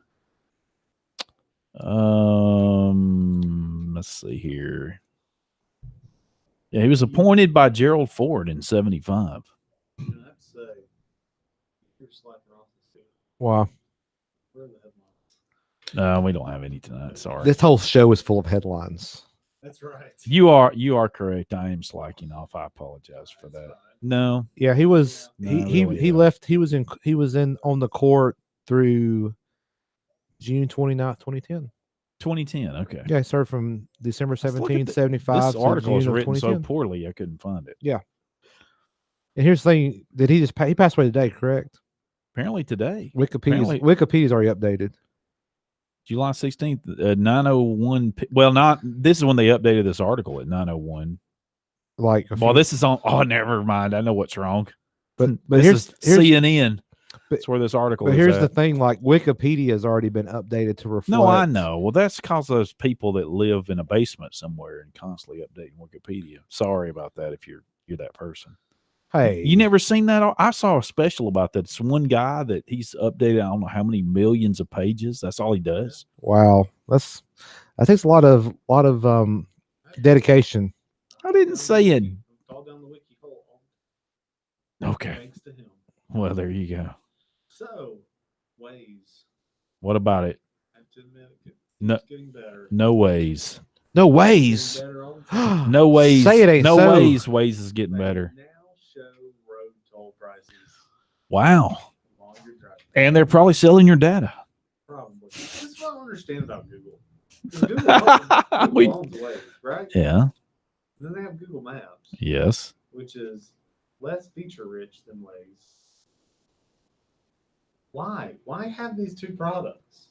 Let's see here. Yeah, he was appointed by Gerald Ford in 75. Wow. No, we don't have any tonight. Sorry. This whole show is full of headlines. That's right. You are correct. I am slacking off. I apologize for that. No. Yeah, he was No, he really, he yeah. left. He was in on the court through June 29th, 2010. 2010. Okay. Yeah, he started from December Let's look 17, at 75 This article to is June of written so 2010. poorly I couldn't find it. And here's the thing: did he just he passed away today? Correct. Apparently today. Wikipedia's already updated. July 16th, 9:01. Well, not this is when they updated this article at 9:01. Like, Well, this is on. Oh, never mind. I know what's wrong. but This here's is CNN. That's where this article but is. here's at. the thing: like Wikipedia has already been updated to reflect. No, I know. Well, that's because those people that live in a basement somewhere and constantly updating Wikipedia. Sorry about that if you're that person. Hey, You never seen that? I saw a special about that. It's one guy that he's updated. I don't know how many millions of pages. That's all he does. wow, that takes a lot of dedication. I didn't say it. Fall down the wiki hole. Okay. Thanks to him. Well, there you go. So, ways. What about it? I have to admit, No, it's getting better. no ways. No Getting ways. better all the time. No ways. Say it ain't no so. ways. Ways is getting They better. now show road toll prices Wow. while you're driving. And they're probably selling your data. Probably. This is what I don't understand about Google. Google owns Waze, right? Yeah. Then they have Google Maps, Yes. which is less feature rich than Waze. Why? Why have these two products?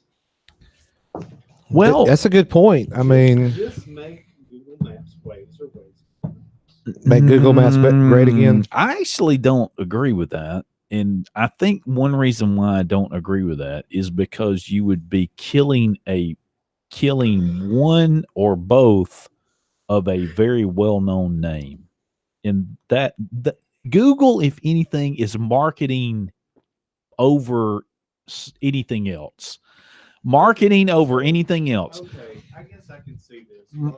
Well, That's a good point. I mean, Just make Google Maps Waze or Waze. make Google Maps great again. I actually don't agree with that. And I think one reason why I don't agree with that is because you would be killing one or both of a very well-known name. And that Google, if anything, is marketing over anything else. Marketing over anything else. Okay, I guess I can see this.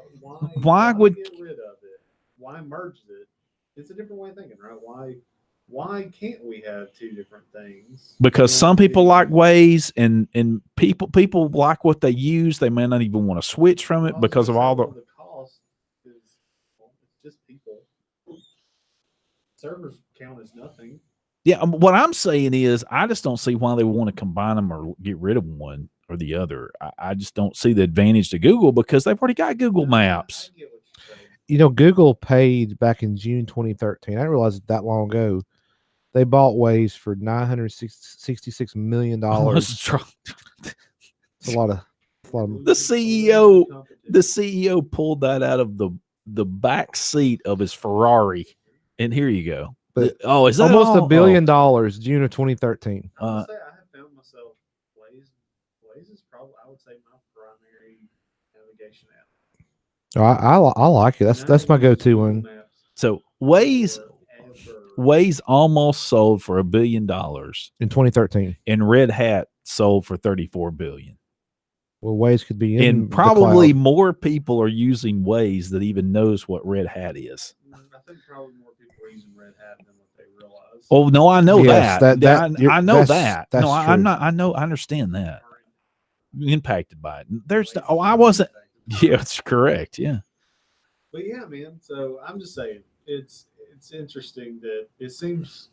Why would- get rid of it? Why merge it? It's a different way of thinking, right? Why can't we have two different things? Because some people like Waze and people like what they use. They may not even want to switch from it because of all the cost is it's just people. Servers count as nothing. Yeah, what I'm saying is I just don't see why they want to combine them or get rid of one or the other. I just don't see the advantage to Google because they've already got Google Maps. I get what you're saying. You know, Google paid back in June 2013. I didn't realize it that long ago. They bought Waze for $966 million. It's a lot of The CEO pulled that out of the back seat of his Ferrari, and here you go. But is that almost all? $1 billion. June of 2013. I would say I have found myself Waze is probably I would say my primary navigation app. I like it. That's my go-to one. So Waze almost sold for $1 billion, In 2013. and Red Hat sold for $34 billion. Well, Waze could be in And the probably cloud. more people are using Waze that even knows what Red Hat is. I think probably more people are using Red Hat than what they realize. Oh no, I know Yes, that. I know that's- that. that's No, I'm true. not. I understand that. Impacted by it. I wasn't. Yeah, it's correct. Yeah. But yeah, man. So I'm just saying, it's interesting that it seems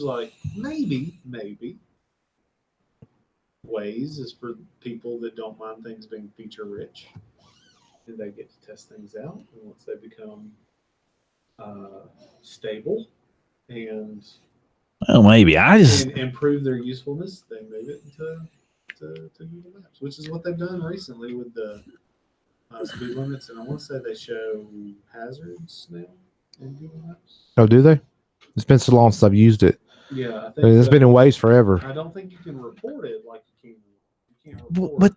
like maybe Waze is for people that don't mind things being feature rich, and they get to test things out. And once they become stable and Well, maybe I just. and improve their usefulness, they move it to Google Maps, which is what they've done recently with the speed limits, and I want to say they show hazards now in Google Maps. Oh, do they? It's been so long since I've used it. Yeah, I I think mean, it's been in Waze forever. I don't think you can report it like you can. You can't But- report.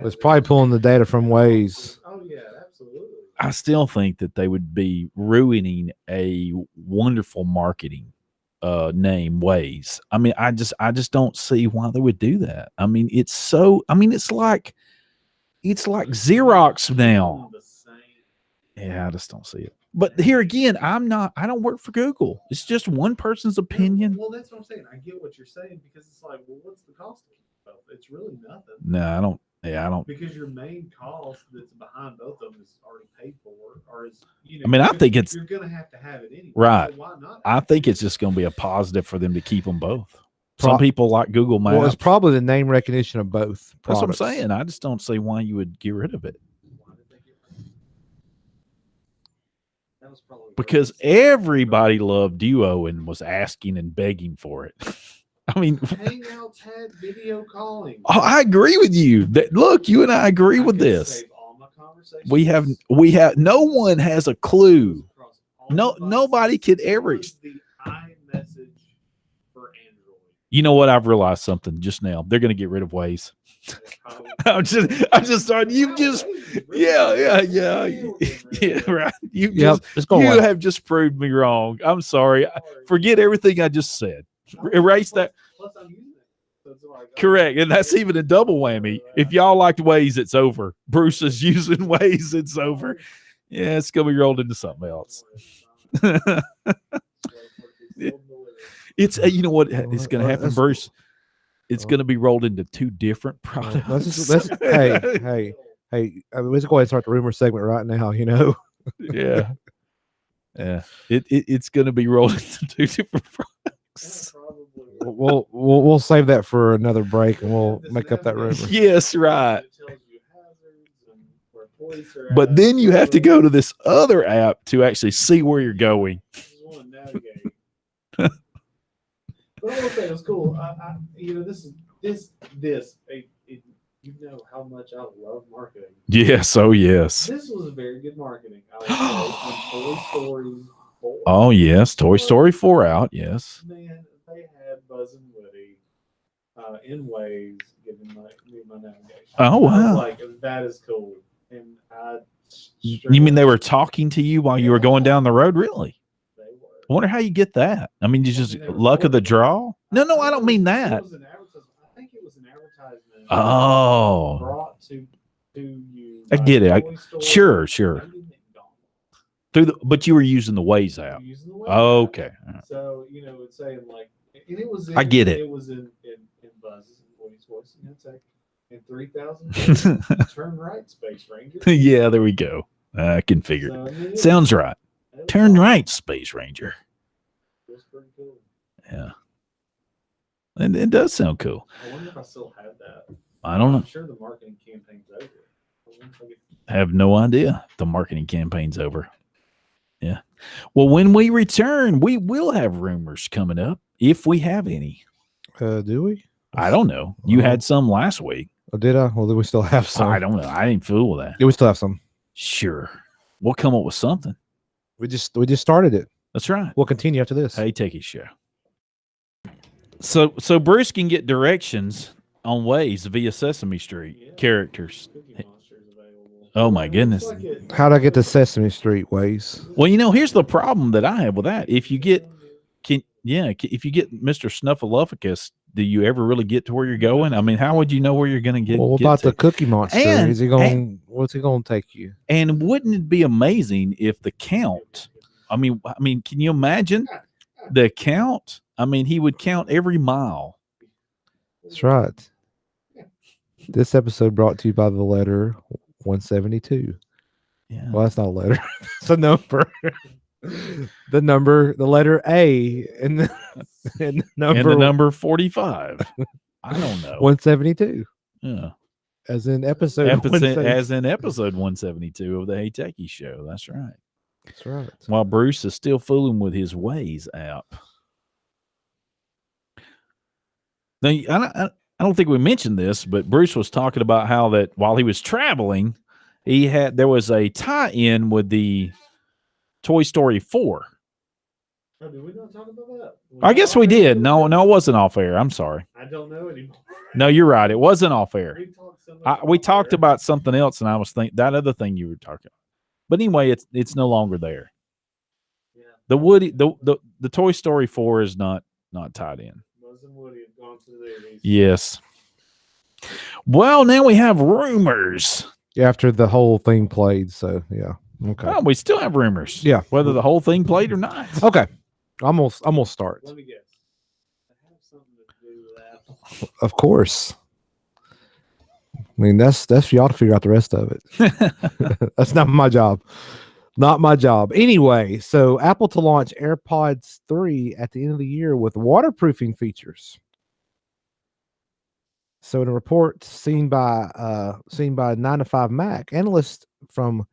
It's probably pulling the data from Waze. Oh yeah, absolutely. I still think that they would be ruining a wonderful marketing name, Waze. I mean, I just don't see why they would do that. I mean, it's like Xerox now. The same. Yeah, I just don't see it. But here again, I don't work for Google. It's just one person's opinion. Well, that's what I'm saying. I get what you're saying because it's like, well, what's the cost of both? It's really nothing. No, I don't. Yeah, I don't. Because your main cost that's behind both of them is already paid for, or is I mean, I think it's you're gonna have to have it anyway. right. So why not? I think it's just going to be a positive for them to keep them both. Pro- Some people like Google Maps. Well, it's probably the name recognition of both. That's what I'm products. saying. I just don't see why you would get rid of it. Why did they get rid of it? That was probably Because everybody loved Duo and was asking and begging for it. I mean, Hangouts had video calling. I agree with you. Look, you and I agree with could this. save all my conversations We have no one has a clue. across all No, devices. nobody could ever. Use the iMessage for Android. You know what? I've realized something just now. They're going to get rid of Waze. I just started. You just, yeah, right. You Yep, it's going you away. have just proved me wrong. I'm sorry. Forget everything I just said. Erase that. Plus, I'm using it. So it's like, Correct. And that's even a double whammy. If y'all liked Waze, it's over. Bruce is using Waze, it's over. Yeah, it's going to be rolled into something else. It's you know what it's going to happen, That's- Bruce. It's going to be rolled into two different products. Hey. I mean, let's go ahead and start the rumor segment right now. You know, Yeah. It's going to be rolled into two different products. we'll save that for another break, and we'll make up that rumor. Yes, right. But then you have to go to this other app to actually see where you're going. But I will say it was cool. You know, you know how much I love marketing. Yes, oh yes. This was very good marketing. I would say when Toy Story 4. Oh yes, Toy Story 4 out, yes. Man, they had Buzz and Woody in ways giving me my navigation. Oh, I was wow. like, that is cool. And You mean they were talking to you while you were going down the road? Really? They were. I wonder how you get that. I mean, you just luck of the draw? No, I don't mean that. It was an advertisement. I think it was an advertisement. Oh. Brought to you. I by get it. Toy Story. Sure. Maybe McDonald's. But you were using the Waze app. Using the web Okay. app. All right. So, you know, it's saying like, and it was. I get it. It was in Buzz's and Woody's voice, and it's like in 3,000 turn right, Space Ranger. Yeah, there we go. I can figure it. So, I mean, Sounds right. it was Turn awesome. right, Space Ranger. It was pretty cool. Yeah. And it does sound cool. I wonder if I still have that. I don't know. I'm sure the marketing campaign's over. I wonder if I get- I have no idea. The marketing campaign's over. Yeah. Well, when we return, we will have rumors coming up if we have any. Do we? I don't know. You had some last week. Oh, did I? Well, then we still have some. I don't know. I ain't fool with that. Yeah, we still have some. Sure. We'll come up with something. We just started it. That's right. We'll continue after this. Hey, Techies show. So Bruce can get directions on Waze via Sesame Street Yeah. characters. Cookie Monster's available. Oh, my It looks goodness. like it- How'd I get to Sesame Street Ways? Well, you know, here's the problem that I have with that. If you get if you get Mr. Snuffleupagus, do you ever really get to where you're going? I mean, how would you know where you're going to get? Well, what get about to? the Cookie Monster? And- Is he going? What's he going to take you? And wouldn't it be amazing if the count? I mean, can you imagine the count? I mean, he would count every mile. That's right. This episode brought to you by the letter 172. Yeah. Well, that's not a letter. It's a number. The letter A, and the number, And the number 45. I don't know. 172, Yeah. as in episode. As in episode 172 of the Hey Techie show. That's right. That's right. While Bruce is still fooling with his Waze app. Now, I don't think we mentioned this, but Bruce was talking about how that while he was traveling, There was a tie-in with the Toy Story 4. Oh, did we not talk about that? I guess we did. No, it wasn't off air. I'm sorry. I don't know anymore. No, you're right. It wasn't off air. We talked so much We off talked air. about something else, and I was thinking that other thing you were talking about. But anyway, it's no longer there. Yeah. The Toy Story 4 is not tied in. Buzz and Woody have gone to the movies. Yes. Well, now we have rumors. After the whole thing played. So yeah. Okay. Oh, we still have rumors. Yeah. Whether the whole thing played or not. Okay. I'm gonna start. Let me guess. I have something to do with Apple. Of course. I mean, that's for y'all to figure out the rest of it. That's not my job. Not my job. Anyway, so Apple to launch AirPods 3 at the end of the year with waterproofing features. So in a report seen by 9 to 5 Mac, analysts from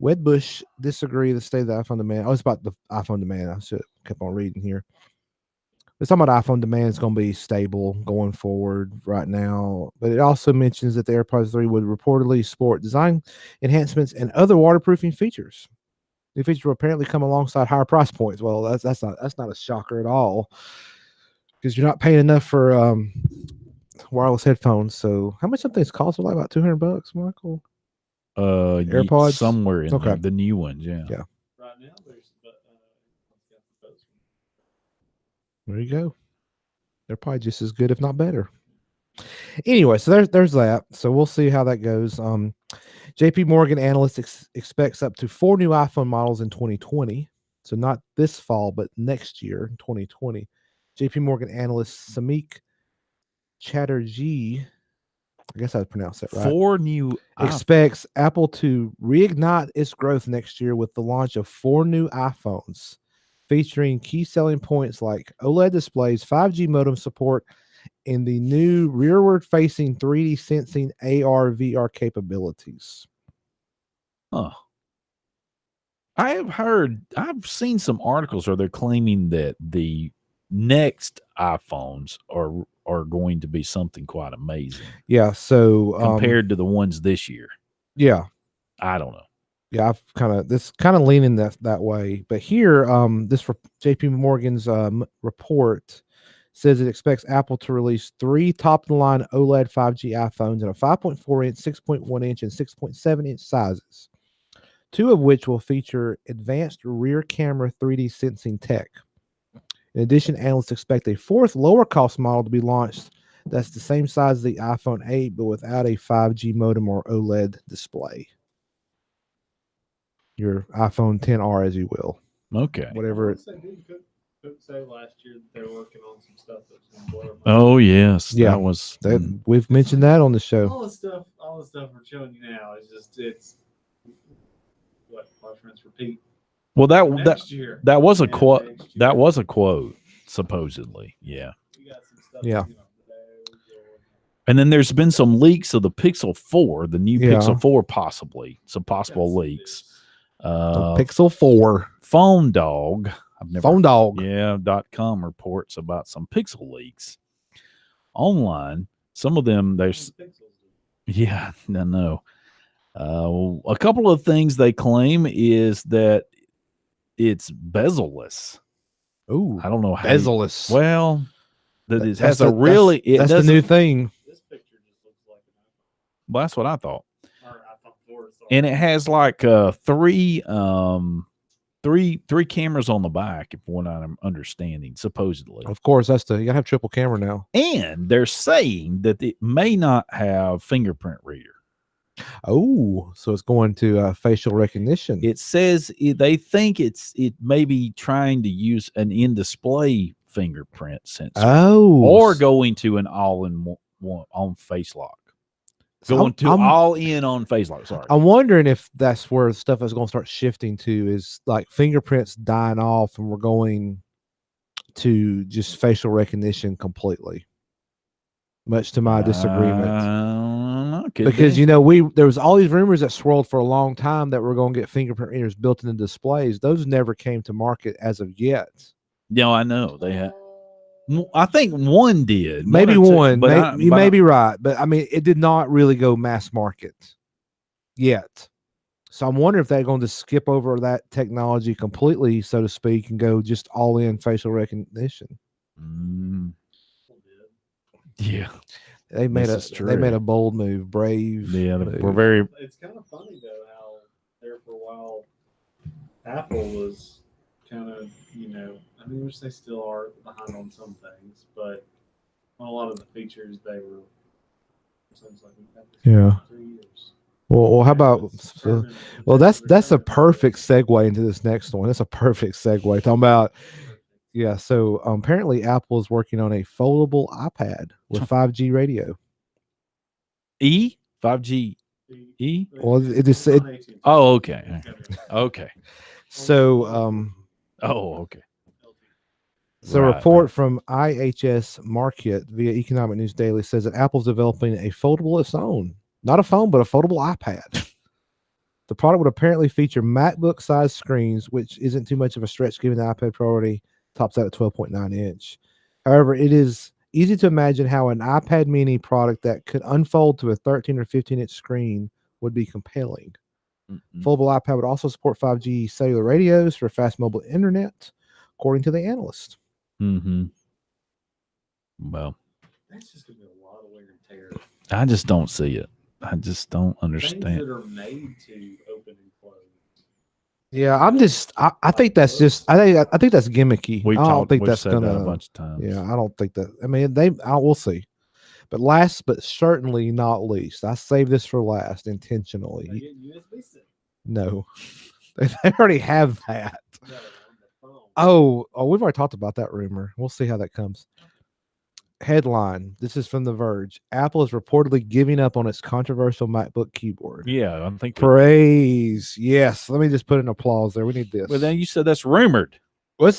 Wedbush disagree the state of the iPhone demand. Oh, it's about the iPhone demand. I should have kept on reading here. It's talking about iPhone demand is going to be stable going forward right now. But it also mentions that the AirPods 3 would reportedly sport design enhancements and other waterproofing features. The features will apparently come alongside higher price points. Well, that's not a shocker at all, because you're not paying enough for wireless headphones. So how much something's cost? Like about $200, Michael. AirPods somewhere in Okay. there, the new ones. Yeah. Right now, there's There you go. They're probably just as good, if not better. Anyway, so there's that. So we'll see how that goes. JP Morgan analyst expects up to 4 new iPhone models in 2020. So not this fall, but next year, 2020. JP Morgan analyst Samik Chatterjee, I guess I pronounced that right, 4 new expects Apple to reignite its growth next year with the launch of 4 new iPhones, featuring key selling points like OLED displays, 5G modem support, and the new rearward-facing 3D sensing AR VR capabilities. Huh. I've seen some articles where they're claiming that the next iPhones are going to be something quite amazing. Yeah, so compared to the ones this year. Yeah. I don't know. Yeah, I've kind of leaning that way. But here, this JP Morgan's report says it expects Apple to release 3 top-of-the-line OLED 5G iPhones in a 5.4-inch, 6.1-inch, and 6.7-inch sizes, 2 of which will feature advanced rear camera 3D sensing tech. In addition, analysts expect a 4th lower-cost model to be launched that's the same size as the iPhone 8, but without a 5G modem or OLED display. Your iPhone 10R, as you will. Okay. Whatever. Cook say last year that they were working on some stuff that's going to blow. Oh yes, yeah, that was. We've mentioned that on the show. All the stuff we're showing you now is it's what our friends repeat. Well, that was a quote. That was a year. quote, supposedly. Yeah. We got some stuff Yeah. And then there's been some leaks of the Pixel 4, the new Yeah. Pixel 4, possibly some possible leaks. Pixel 4 Phone Dog. Phone Dog. Yeah, .com reports about some Pixel leaks online. Some of them there's. Yeah, I know. A couple of things they claim is that it's bezel-less. Ooh, I don't know how. bezel-less. Well, that it That's has the- a really. That's the new thing. This picture just looks like an Well, that's what I thought. iPhone. Or iPhone 4. Sorry. And it has like three cameras on the back, if what I'm understanding, supposedly. Of course, you gotta have triple camera now. And they're saying that it may not have fingerprint reader. Oh, so it's going to facial recognition. It says they think it may be trying to use an in-display fingerprint sensor. Oh, Or going to an all-in-one on face lock. Going all in on face lock. Sorry. I'm wondering if that's where stuff is going to start shifting to, is like fingerprints dying off and we're going to just facial recognition completely. Much to my disagreement. Because there was all these rumors that swirled for a long time that we're going to get fingerprint readers built into displays. Those never came to market as of yet. No, I know they had. I think one did. Maybe one, but you may be right. But I mean, it did not really go mass market yet. So I'm wondering if they're going to skip over that technology completely, so to speak, and go just all in facial recognition. Mm, yeah. They made This is they made true. a bold move, brave. Yeah, move. we're very. It's kind of funny though how there for a while Apple was kind of, I mean, which they still are behind on some things, but on a lot of the features they were. Sounds like we've had this Yeah. for 3 years. Well, how about? It's turning- Well, that's a turning- perfect segue into this next one. That's a perfect segue. Talking about yeah. So apparently, Apple is working on a foldable iPad with 5G radio. 5G E. Well, it just It's it, on AT&T. Oh, okay. It's gotta be- Okay. so Oh, okay. So a Right, report right. from IHS Markit via Economic News Daily says that Apple's developing a foldable its own, not a phone, but a foldable iPad. The product would apparently feature MacBook-sized screens, which isn't too much of a stretch given the iPad Pro already tops out at 12.9 inch. However, it is easy to imagine how an iPad mini product that could unfold to a 13 or 15-inch screen would be compelling. Foldable iPad would also support 5G cellular radios for fast mobile internet, according to the analyst. Mm-hmm. Well, That's just gonna be a lot of wear and tear. I just don't see it. I just don't Things understand. that are made to open and close. Yeah, I think that's just I think that's gimmicky. We've I don't think we've that's said gonna that a bunch of times. Yeah, I don't think that. I mean, we'll see. But last but certainly not least, I saved this for last intentionally. They get USB-C. No. They already have that. No, on the phone. Oh, we've already talked about that rumor. We'll see how that comes. Headline. This is from The Verge. Apple is reportedly giving up on its controversial MacBook keyboard. Yeah, I think. Praise. Yes. Let me just put an applause there. We need this. Well, then you said that's rumored. Well,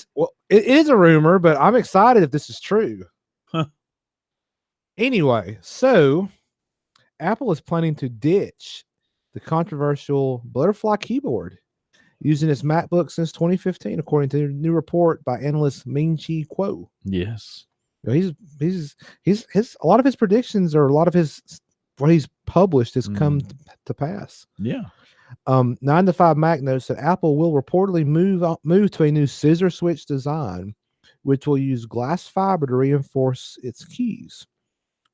it is a rumor, but I'm excited if this is true. Huh. Anyway, so Apple is planning to ditch the controversial butterfly keyboard using its MacBook since 2015, according to a new report by analyst Ming-Chi Kuo. Yes. You know, he's a lot of his predictions or a lot of his what he's published has come to pass. Yeah. 9 to 5 Mac notes that Apple will reportedly move to a new scissor switch design, which will use glass fiber to reinforce its keys.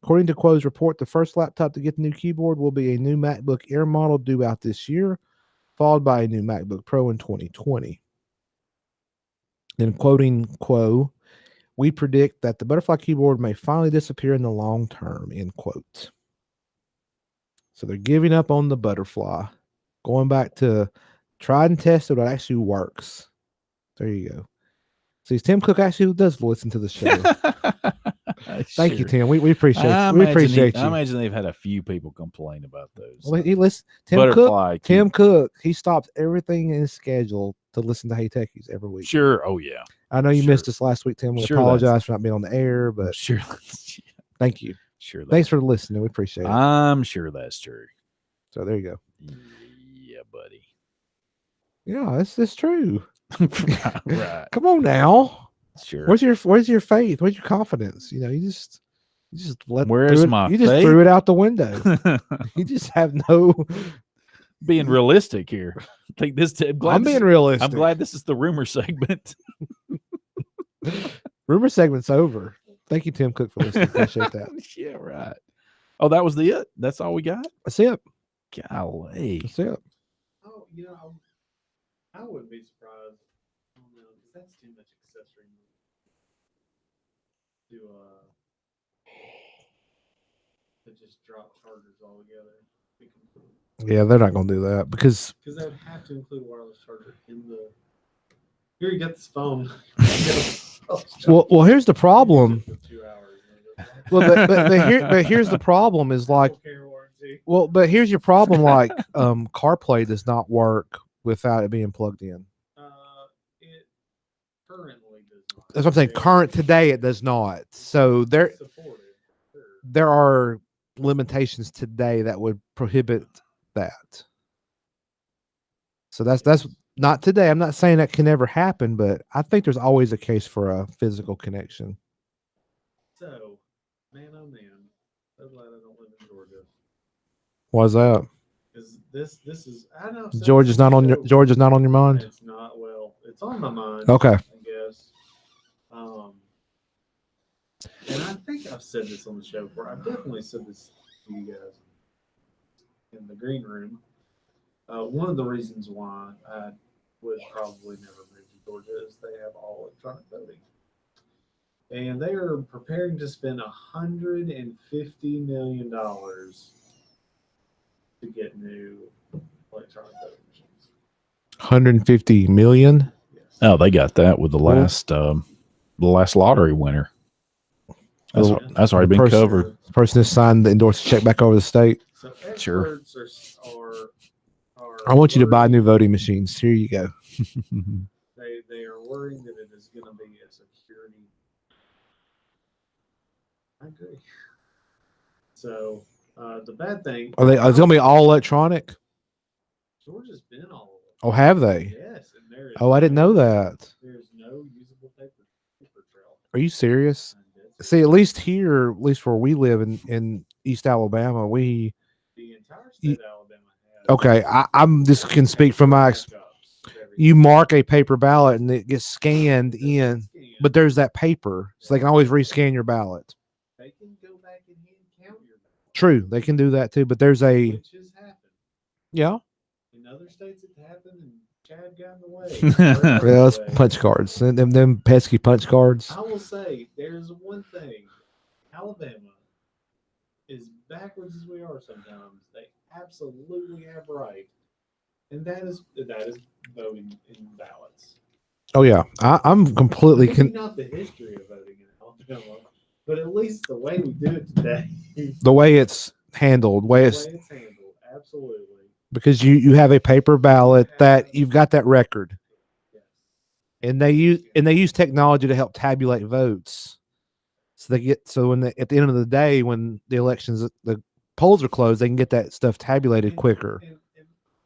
According to Kuo's report, the first laptop to get the new keyboard will be a new MacBook Air model due out this year, followed by a new MacBook Pro in 2020. Then quoting Kuo, we predict that the butterfly keyboard may finally disappear in the long term, end quote. So they're giving up on the butterfly, going back to tried and tested what actually works. There you go. See, Tim Cook actually does listen to the show. Thank you, Tim. We appreciate you. I imagine they've had a few people complain about those. Well, he listens. Tim Cook, he stops everything in his schedule to listen to Hey Techies every week. Sure. Oh yeah. I know you missed us last week, Tim. We apologize for not being on the air, but sure. Thank you. Sure. Thanks for listening. We appreciate it. I'm sure that's true. So there you go. Yeah, buddy. Yeah, it's true. Right. Come on now. Sure. Where's your faith? Where's your confidence? You just let Where's my you just faith? threw it out the window. You just have no being realistic here. I think I'm being realistic. I'm glad this is the rumor segment. Rumor segment's over. Thank you, Tim Cook, for listening. Appreciate that. Yeah, right. Oh, that was it? That's all we got? That's it. Golly. That's it. Oh, I wouldn't be surprised. I don't know, because that's too much accessory to just drop chargers altogether. Yeah, they're not going to do that because they would have to include wireless charger in the. Here you got this phone. well, here's the problem. Well, but here's the problem is like, well, but here's your problem. Like, CarPlay does not work without it being plugged in. It currently does not. That's what I'm saying. Today it does not. So there are limitations today that would prohibit that. So that's not today. I'm not saying that can never happen, but I think there's always a case for a physical connection. So, man, oh man, so glad I don't live in Georgia. Why's that? Because this is I know I've said Georgia's this on not the on your show. Georgia's not on your mind. It's not well. It's on my mind. Okay. I guess. And I think I've said this on the show before. I've definitely said this to you guys in the green room. One of the reasons why I would probably never move to Georgia is they have all electronic voting. And they are preparing to spend $150 million to get new electronic voting machines. 150 million. Yes. Oh, they got that with the last lottery winner. That's already been covered. The person has signed the endorsed check back over the state. So Sure. experts are I want you to buy worried- new voting machines. Here you go. They are worried that it is going to be a security. I agree. So the bad thing. Are they? Is it gonna be all electronic? Georgia's been all. Oh, have they? Yes, and there is. Oh, I didn't know that. There's no usable paper trail. Are you serious? And it's- See, at least here, at least where we live in East Alabama, we the entire state of Alabama has. okay. I'm just can speak from my. You mark a paper ballot and it gets scanned in, but there's that paper, so they can always rescan your ballot. They can go back and hand count your ballot. True, they can do that too, but there's a Which has happened. yeah. In other states, it happened, and Chad got in the way. Well, it's punch cards. Them pesky punch cards. I will say there's one thing. Alabama, as backwards as we are sometimes, they absolutely have right, and that is voting in ballots. Oh yeah, I'm completely Maybe not the history of voting in Alabama, but at least the way we do it today. the way it's handled, the way it's handled, absolutely. because you have a paper ballot that you've got that record, Yes. and they use technology to help tabulate votes. So when at the end of the day, when the polls are closed, they can get that stuff tabulated quicker. And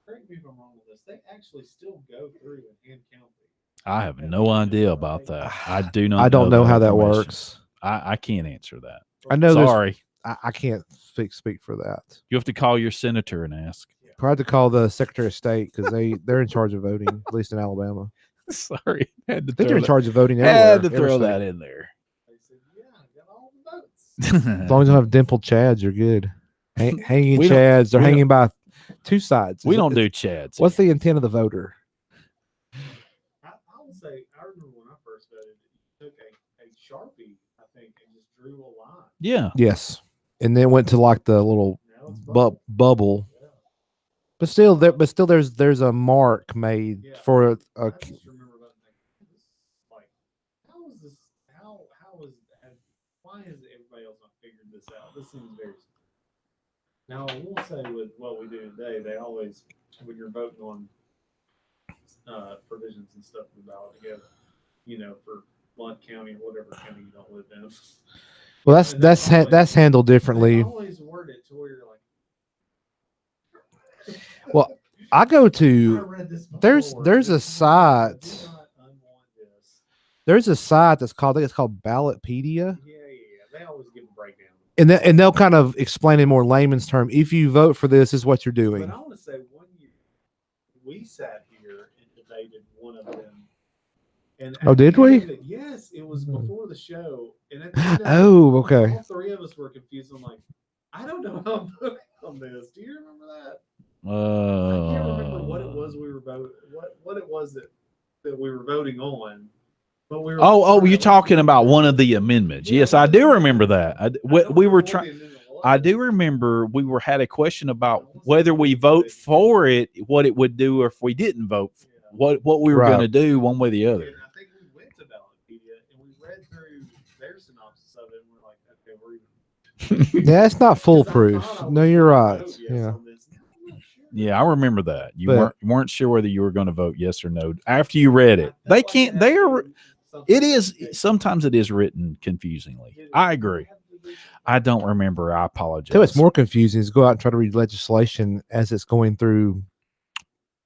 correct me if I'm wrong with this. They actually still go through and hand count these. I have no idea about that. I do not. I don't know how that information. works. I can't answer that. I know. Sorry, I can't speak for that. you have to call your senator and ask. I had to call the Secretary of State because they're in charge of voting, at least in Alabama. Sorry, had to I think they're throw in that, charge of voting had to everywhere. throw every that state. in there. They said, "Yeah, I got all the votes." As long as you don't have dimpled chads, you're good. Hanging We don't- chads, they're we don't- hanging by two sides. We don't do chads. What's the intent of the voter? I will say, I remember when I first voted, you took a Sharpie, I think, and just drew a line. Yeah, Yes, and then went to like the little Now it's bubble. Yeah. But still, there's a mark made Yeah. for a. I just remember voting like, this is like, how is this? Why has everybody else not figured this out? This seems very. Now I will say with what we do today, they always when you're voting on provisions and stuff in the ballot together, for Blunt County or whatever county you don't live in. Well, And they always- that's handled They differently. always word it to where you're like. Well, I go I to read this there's before. there's a Do site not unwind this. there's a site that's called I think it's called Ballotpedia, Yeah. They always give a breakdown. and they'll kind of explain in more layman's term. If you vote for this, is what you're But doing. I want to say one year we sat here and debated one of them. And Oh, at the did end we? of it- yes, it was before the show. And at the end of it, Oh, okay. all three of us were confused. I'm like, I don't know how I'm voting on this. Do you remember that? I can't remember what it was we were voting. What it was that we were voting on. But we were. you're talking about one of the amendments. Yes, I do remember that. We were trying. I do remember we had a question about whether we vote for it, what it would do, or if we didn't vote, what we were Right. going to do one way or the And other. I think we went to Ballotpedia and we read through their synopsis of it, and we're like, okay, we're even. Yeah, it's not 'Cause I foolproof. thought I No, was you're gonna right. vote yes Yeah. on this. Now I'm not sure. Yeah, I remember that. You But- weren't sure whether you were going to vote yes or no after you read it. I They felt like can't. it They had to are. do something It is. complicated. Sometimes it is written confusingly. It- I it agree. had to do I don't remember. I apologize. Tell you what's more confusing is go out and try to read legislation as it's going through,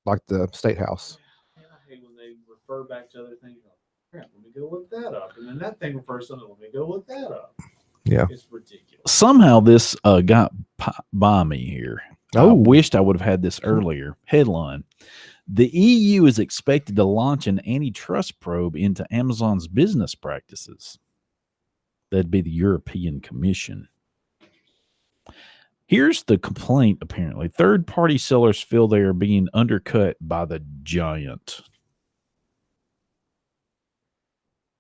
like the state house. And I hate when they refer back to other things. Like, crap, let me go look that up. And then that thing refers to something. Let me go look that up. Yeah. It's ridiculous. Somehow this got by me here. I Oh. wished I would have had this earlier. Headline: The EU is expected to launch an antitrust probe into Amazon's business practices. That'd be the European Commission. Here's the complaint, apparently. Third-party sellers feel they are being undercut by the giant.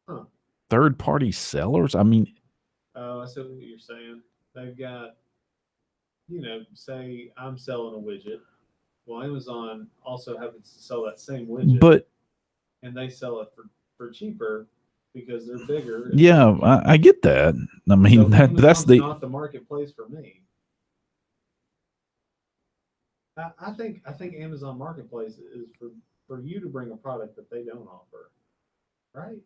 Huh. Third-party sellers? I mean, I see what you're saying. They've got, say I'm selling a widget. Well, Amazon also happens to sell that same widget, but and they sell it for cheaper because they're bigger. yeah, I get that. I mean, So that's Amazon's the not the marketplace for me. I think Amazon Marketplace is for you to bring a product that they don't offer, right?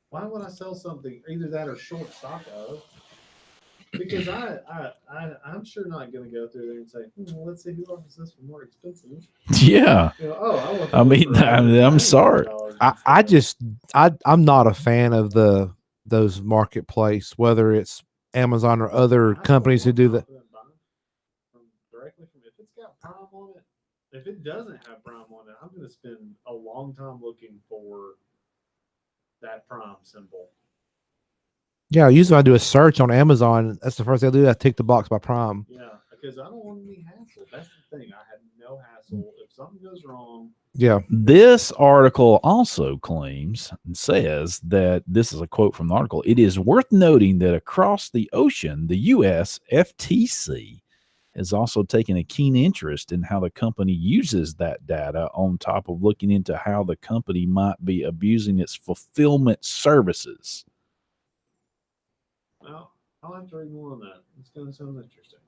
Why would I sell something either that or short stock of? Because I'm sure not going to go through there and say, well, let's see who offers this for more expensive. yeah. I want. I mean, I'm sorry. I'm not a fan of those marketplace, whether it's Amazon or other companies who do that. Directly from if it's got Prime on it. If it doesn't have Prime on it, I'm going to spend a long time looking for that Prime symbol. Yeah, usually when I do a search on Amazon, that's the first thing I do. I tick the box by Prime. Yeah, because I don't want any hassle. That's the thing. I have no hassle. If something goes wrong. Yeah. This article also claims and says that this is a quote from the article. It is worth noting that across the ocean, the U.S. FTC has also taken a keen interest in how the company uses that data, on top of looking into how the company might be abusing its fulfillment services. Well, I'll have to read more on that. It's going to sound interesting.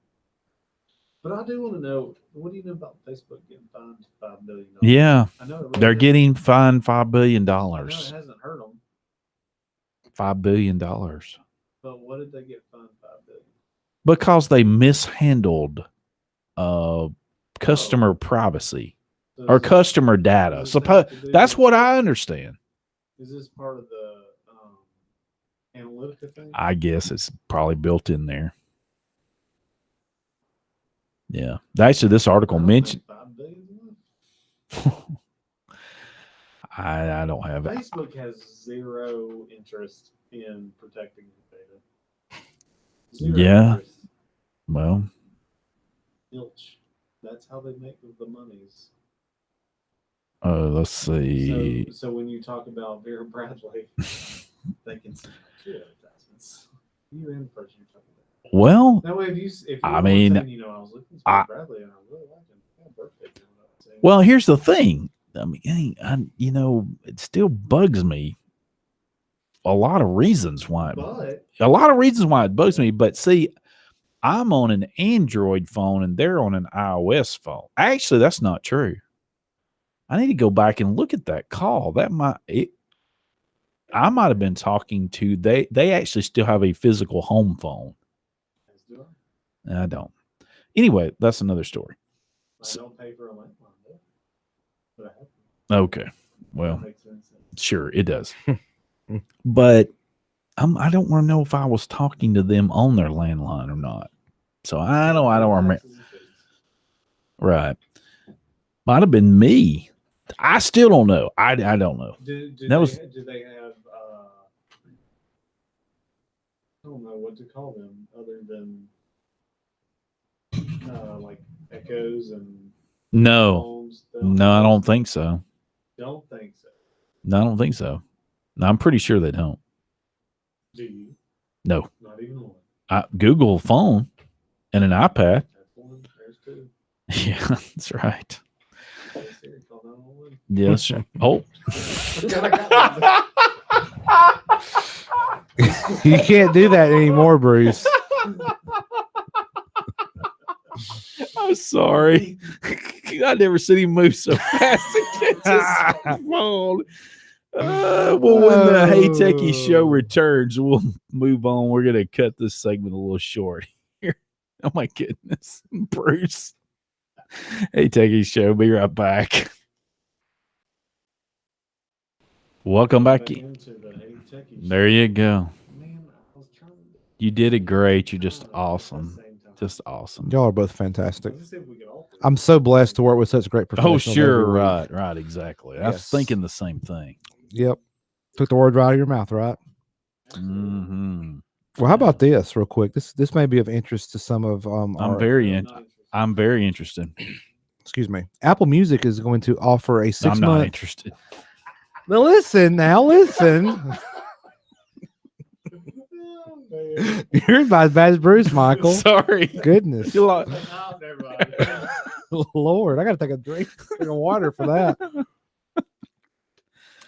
But I do want to know, what do you know about Facebook getting fined $5 billion? Yeah, I know it really they're hasn't- getting fined $5 billion. I know it hasn't hurt them, $5 billion but what did they get fined $5 billion? because they mishandled customer privacy So or is this- customer data. does this Suppose have to do that's with- what I understand. Is this part of the Analytica thing? I guess it's probably built in there. Yeah. Actually, this article I don't mentioned. think $5 billion is enough. I don't have it. Facebook has zero interest in protecting the data. Zero Yeah. interest. Well, Zilch. That's how they make the monies. let's see. So when you talk about Vera Bradley, they can see two advertisements. You and the person you're talking about. Well, That way, if you I want mean, saying, I was looking at Vera Bradley and I really liked him. Yeah, birthday coming up. Saying, well, here's the thing. I mean, it still bugs me. A lot of reasons why. but A lot of reasons why it bugs me. But see, I'm on an Android phone and they're on an iOS phone. Actually, that's not true. I need to go back and look at that call. I might have been talking to they actually still have a physical home phone. as do I. And I don't. Anyway, that's another story. I don't pay for a landline, though. But I have to. Okay. Well, That makes sense. sure, it does. But I don't want to know if I was talking to them on their landline or not. So I don't remember. Right. Might have been me. I still don't know. I don't know. Do That they, was- do they have I don't know what to call them other than like echoes and No. phones? No, I don't think so. Don't think so. No, I don't think so. No, I'm pretty sure they don't. Do you? No. Not even one. Google phone and an iPad. That's one. There's two. Yeah, that's right. Hey, Siri, call 911. Yeah, that's right. Oh. You can't do that anymore, Bruce. I'm sorry. I never seen him move so fast to catch his phone. Well, when the Hey Techie show returns, we'll move on. We're going to cut this segment a little short here. Oh, my goodness. Bruce. Hey Techie show. Be right back. Welcome back. Into the Hey Techies There you go. show. Man, I was trying to You did it great. You're just at the awesome. same time. Just awesome. Y'all are both fantastic. Let's see if we can all do it. I'm so blessed to work with such great Oh, professionals. sure. every week. Right, exactly. I was Yes. thinking the same thing. Yep. Took the word right out of your mouth, right? Hmm. Well, how about this, real quick? This may be of interest to some of I'm our. very No, in, not interested. I'm very interested. Excuse me. Apple Music is going to offer a I'm 6 not month. interested. Now listen. Oh, man. You're about as bad as Bruce, Michael. Sorry. Goodness, You I like- was like, oh, never mind. Lord, I got to take a drink of water for that.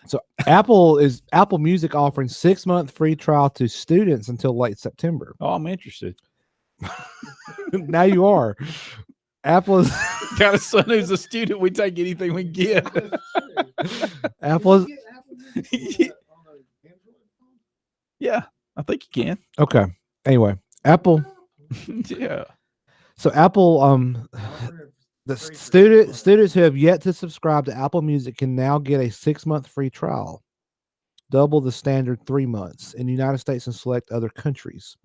So Apple Music offering 6 month free trial to students until late September. Oh, I'm interested. Now you are. Apple is Got a son who's a student. We take anything we get. Apple is Can you get Apple Music on an Android phone? Yeah, I think you can. okay. Anyway, Apple. Yeah. So Apple I wonder if the it's free for 6 months. students who have yet to subscribe to Apple Music can now get a 6 month free trial, double the standard 3 months in the United States and select other countries.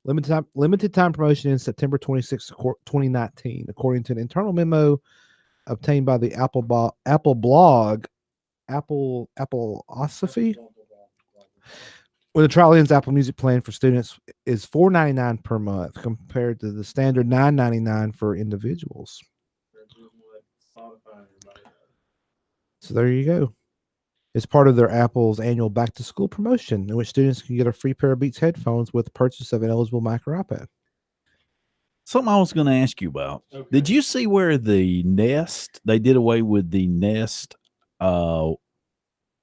Limited time promotion in September 26, 2019, according to an internal memo obtained by the Apple blog, Appleosophy. When the trial ends, Apple Music plan for students is $4.99 per month compared to the standard $9.99 for individuals. They're doing what Spotify and everybody does. So there you go. It's part of their Apple's annual back to school promotion, in which students can get a free pair of Beats headphones with the purchase of an eligible Mac or iPad. Something I was going to ask you about. Okay. Did you see where the Nest, they did away with the Nest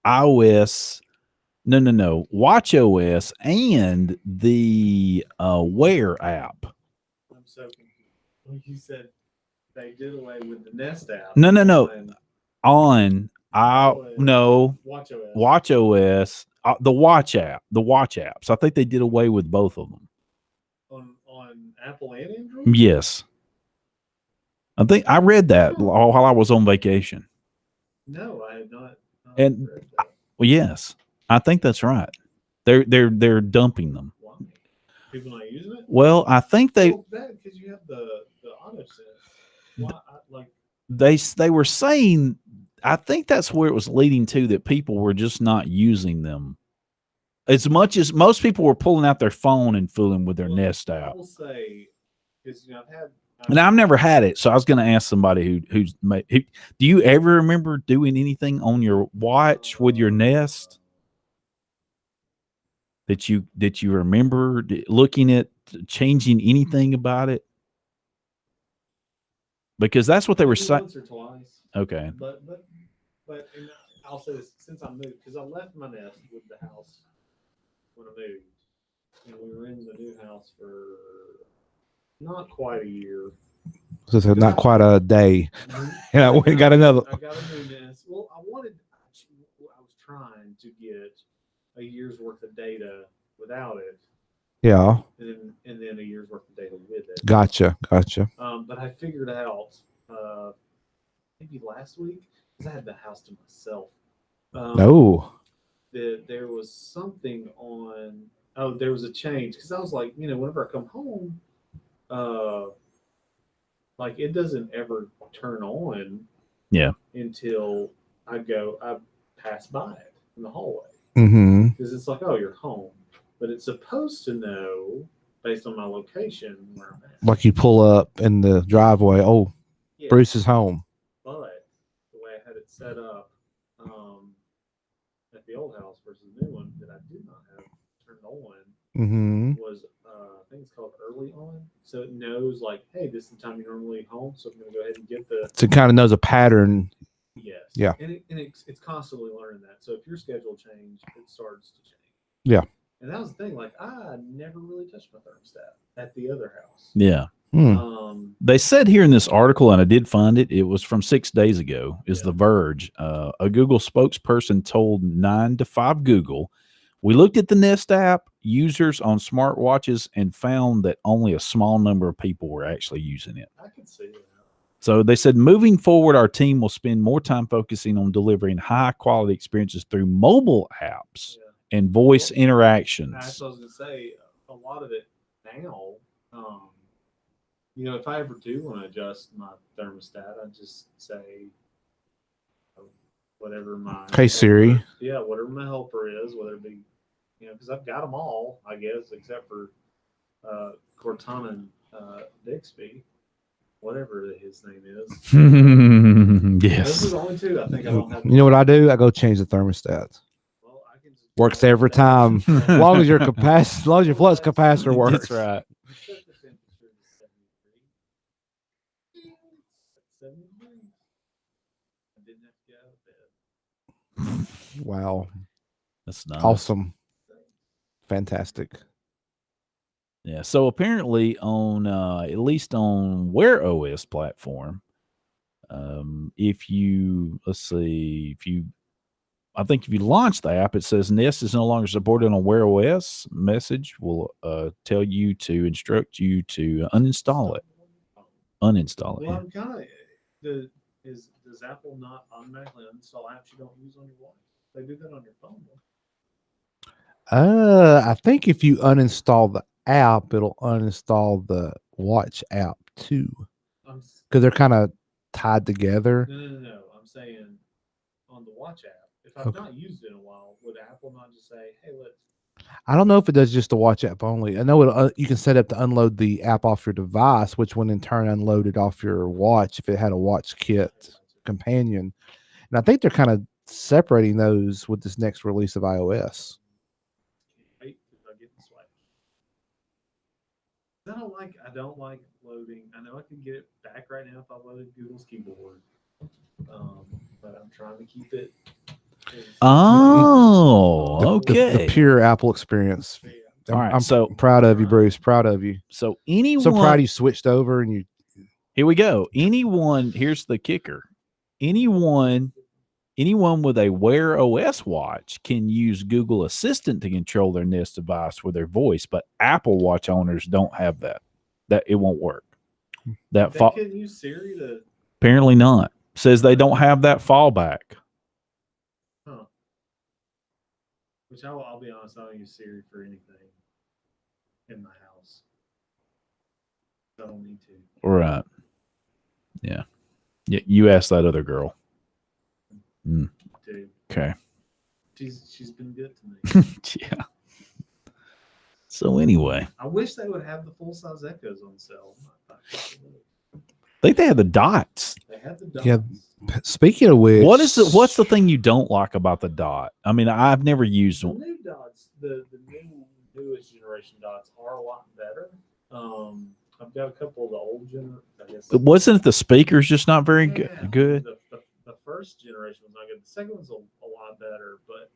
iOS, no, Watch OS and the Wear app? I'm so confused. When you said they did away with the Nest app. No. and On no Watch OS. Watch OS, the Watch app, the Watch apps. I think they did away with both of them. on Apple and Android. Yes, I think I read that while I was on vacation. No, I had not. And- read that. Well, yes, I think that's right. They're dumping them. Why? People not using it. Well, I think Because you have the auto sense. Why? they were saying, I think that's where it was leading to, that people were just not using them as much as most people were pulling out their phone and fooling with their Well, Nest I app. will say, because I've had. And I've never had it, so I was going to ask somebody who do you ever remember doing anything on your watch with your Nest that you remember looking at changing anything about it? Because that's what they were saying. Once or twice. Okay. But and I'll say this, since I moved, because I left my Nest with the house when I moved, and we were in the new house for not quite a year. So it's not quite a day. And I went and got another. I got a new Nest. Well, I was trying to get a year's worth of data without it, Yeah. and then a year's worth of data with it. Gotcha. But I figured out maybe last week, because I had the house to myself. No. That there was something on. Oh, there was a change, because I was like, whenever I come home, like it doesn't ever turn on. Yeah. Until I pass by it in the hallway, Mm-hmm. because it's like, oh, you're home, but it's supposed to know based on my location where I'm at. Like you pull up in the driveway. Oh, Yeah. Bruce is home. But the way I had it set up at the old house versus the new one that I did not have turned on Mm-hmm. was I think it's called early on. So it knows like, hey, this is the time you're normally home, so I'm gonna go ahead and get the So it kind of knows a pattern. yes. Yeah. And it's constantly learning that. So if your schedule change, it starts to change. Yeah. And that was the thing, like I never really touched my thermostat at the other house. Yeah. They They said here in this article, and I did find it, it was from 6 days ago, is Yeah. The Verge. A Google spokesperson told 9 to 5 Google, we looked at the Nest app users on smartwatches and found that only a small number of people were actually using it. I can see that. So they said, moving forward, our team will spend more time focusing on delivering high quality experiences through mobile apps Yeah. and voice That's interactions. what I was gonna say. A lot of it now, if I ever do want to adjust my thermostat, I just say whatever my Hey, Siri. Yeah, whatever my helper is, whether it be, because I've got them all, I guess, except for Cortana and Bixby, whatever his name is. Those Yes. are the only two I think I don't have. You know what I do? I go change the thermostat. Well, I can just Works every time. As long as your capacity, as long as your flux capacitor works. That's right. set the temperature to 73. 73. I didn't have to get out of bed. Wow. That's nice. Awesome. Fantastic. Yeah. So apparently on at least on Wear OS platform, if you I think if you launch the app, it says Nest is no longer supported on Wear OS. Message will tell you to instruct you to uninstall it. Uninstall it. Well, Yeah. I'm kind of. Does Apple not automatically uninstall apps you don't use on your watch? They do that on your phone. I think if you uninstall the app, it'll uninstall the watch app too, because they're kind of tied together. No. I'm saying on the watch app. If I've not used it in a while, would Apple not just say, "Hey, let's"? I don't know if it does just the watch app only. I know it. You can set up to unload the app off your device, which would in turn unload it off your watch if it had a watch kit companion. And I think they're kind of separating those with this next release of iOS. Wait, I get the swipe. I don't like loading. I know I can get it back right now if I loaded Google's keyboard, but I'm trying to keep it. Oh, The okay. pure Apple experience. All right, I'm so proud of you, Bruce. Proud of you. So anyone, So proud you switched over and you. Here we go. Anyone, here's the kicker. Anyone with a Wear OS watch can use Google Assistant to control their Nest device with their voice, but Apple Watch owners don't have that. That it won't work. They can use Siri to. Apparently not. Says they don't have that fallback. Huh. Which I'll be honest, I don't use Siri for anything in my house. I don't need to. Right. Yeah. You asked that other girl. Dude. Okay. She's been good to me. Yeah. So anyway, I wish they would have the full size Echoes on sale. I think they had the dots. They had the dots. Yeah. Speaking of which, What's the thing you don't like about the dot? I mean, I've never used The one. new dots, the newest generation dots are a lot better. I've got a couple of the old I guess. Wasn't it the speakers just not very Yeah, good? The first generation was not good. The second one's a lot better, but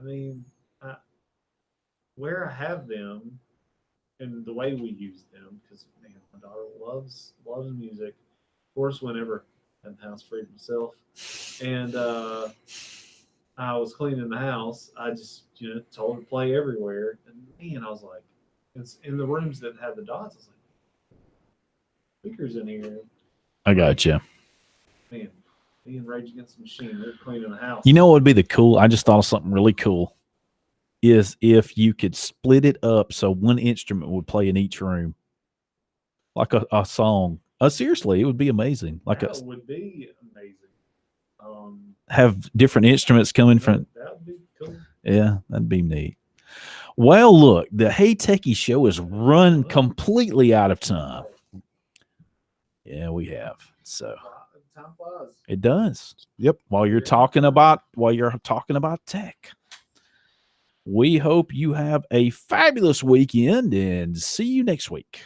I mean, where I have them and the way we use them, because man, my daughter loves music. Of course, whenever I had the house free myself, and I was cleaning the house, I just told her to play everywhere, and man, I was like, it's in the rooms that had the dots. I was like, speakers in here. I got you. Man, me and Rage Against the Machine, they're cleaning the house. You know what would be the cool? I just thought of something really cool. Is if you could split it up so one instrument would play in each room, like a song. Seriously, it would be amazing. Like that would be amazing. Have different instruments coming from. That would be cool. Yeah, that'd be neat. Well, look, the Hey Techie show is run completely out of time. Yeah, we have. So Time flies. it does. Yep. While you're talking about tech. We hope you have a fabulous weekend and see you next week.